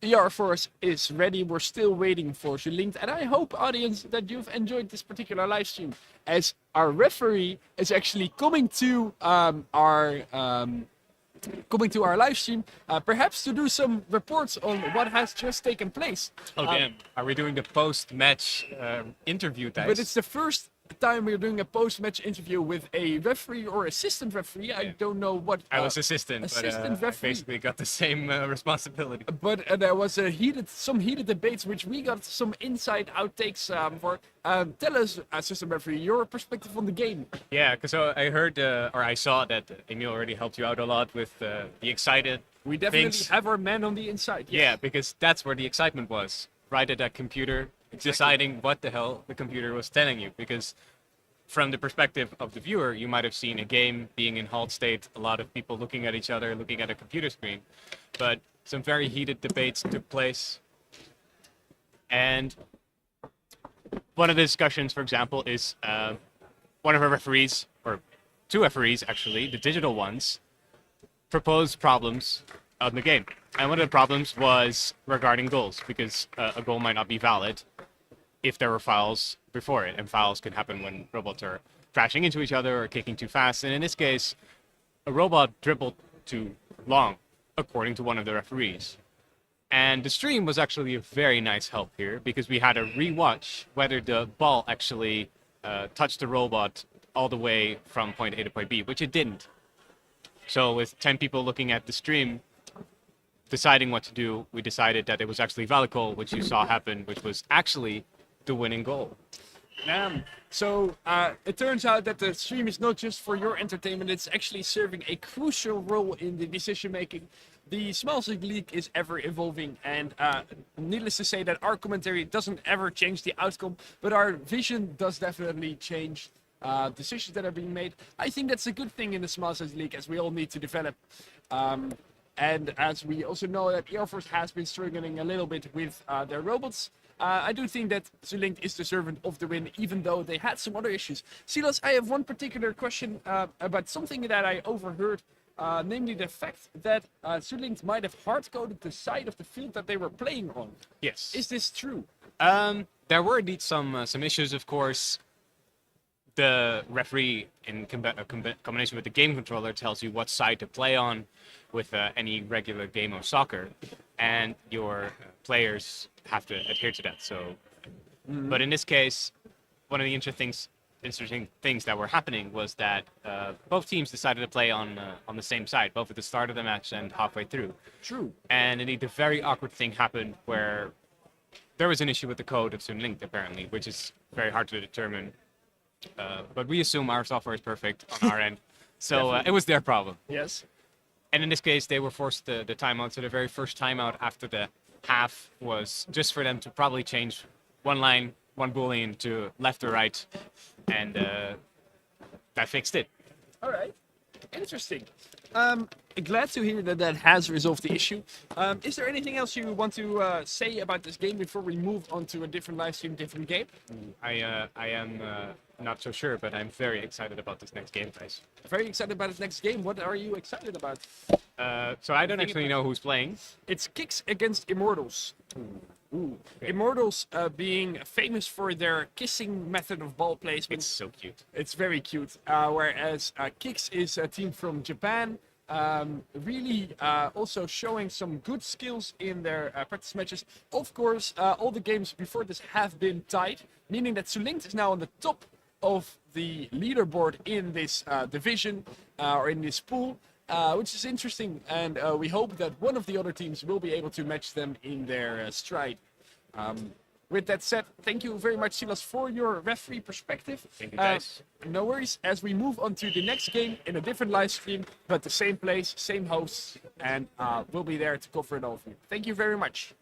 ER Force is ready, we're still waiting for ZJUNlict, and I hope, audience, that you've enjoyed this particular live stream, as our referee is actually coming to our live stream, perhaps to do some reports on what has just taken place. Oh damn! Are we doing the post-match interview, Thijs? But it's the first time we're doing a post-match interview with a referee or assistant referee. I don't know what. I was assistant, but I referee. basically got the same responsibility. But there was some heated debates, which we got some inside outtakes for. Tell us, assistant referee, your perspective on the game. Yeah, because I heard or I saw that Emil already helped you out a lot with the excited. We definitely things. have our man on the inside. Yes. Yeah, because that's where the excitement was. Right at that computer, deciding what the hell the computer was telling you. Because from the perspective of the viewer, you might have seen a game being in halt state, a lot of people looking at each other, looking at a computer screen. But some very heated debates took place. And one of the discussions, for example, is one of our referees, or two referees actually, the digital ones, proposed problems on the game. And one of the problems was regarding goals, because a goal might not be valid if there were fouls before it, and fouls can happen when robots are crashing into each other or kicking too fast. And in this case, a robot dribbled too long, according to one of the referees. And the stream was actually a very nice help here, because we had to rewatch whether the ball actually touched the robot all the way from point A to point B, which it didn't. So with 10 people looking at the stream, deciding what to do, we decided that it was actually valid goal, which you saw happen, which was actually the winning goal. So it turns out that the stream is not just for your entertainment, it's actually serving a crucial role in the decision making. The Small League is ever evolving, and needless to say that our commentary doesn't ever change the outcome, but our vision does definitely change decisions that are being made. I think that's a good thing in the Small League, as we all need to develop. And as we also know that Air Force has been struggling a little bit with their robots, I do think that ZJUNlict is the servant of the win, even though they had some other issues. Silas, I have one particular question about something that I overheard namely the fact that ZJUNlict might have hard-coded the side of the field that they were playing on. Yes. Is this true? There were indeed some issues, of course. The referee, in combination with the game controller, tells you what side to play on with any regular game of soccer, and your players have to adhere to that. So, but in this case, one of the interesting things that were happening was that both teams decided to play on the same side, both at the start of the match and halfway through. True. And indeed, the very awkward thing happened where there was an issue with the code of ZJUNlict, apparently, which is very hard to determine. But we assume our software is perfect on our end, so it was their problem. Yes. And in this case, they were forced the timeout. So the very first timeout after the half was just for them to probably change one line, one boolean to left or right, and that fixed it. All right. Interesting. Glad to hear that that has resolved the issue. Is there anything else you want to say about this game before we move on to a different live stream, different game? I am not so sure, but I'm very excited about this next game, guys. Very excited about this next game. What are you excited about? So I don't actually know who's playing. It's Kicks against Immortals. Ooh. Immortals being famous for their kissing method of ball placement. It's so cute. It's very cute. Whereas Kicks is a team from Japan. Really also showing some good skills in their practice matches. Of course, all the games before this have been tied, meaning that ZJUNlict is now on the top of the leaderboard in this division or in this pool, which is interesting. And we hope that one of the other teams will be able to match them in their stride. With that said, thank you very much, Silas, for your referee perspective. Thank you, guys. No worries, as we move on to the next game in a different live stream, but the same place, same hosts, and we'll be there to cover it all for you. Thank you very much.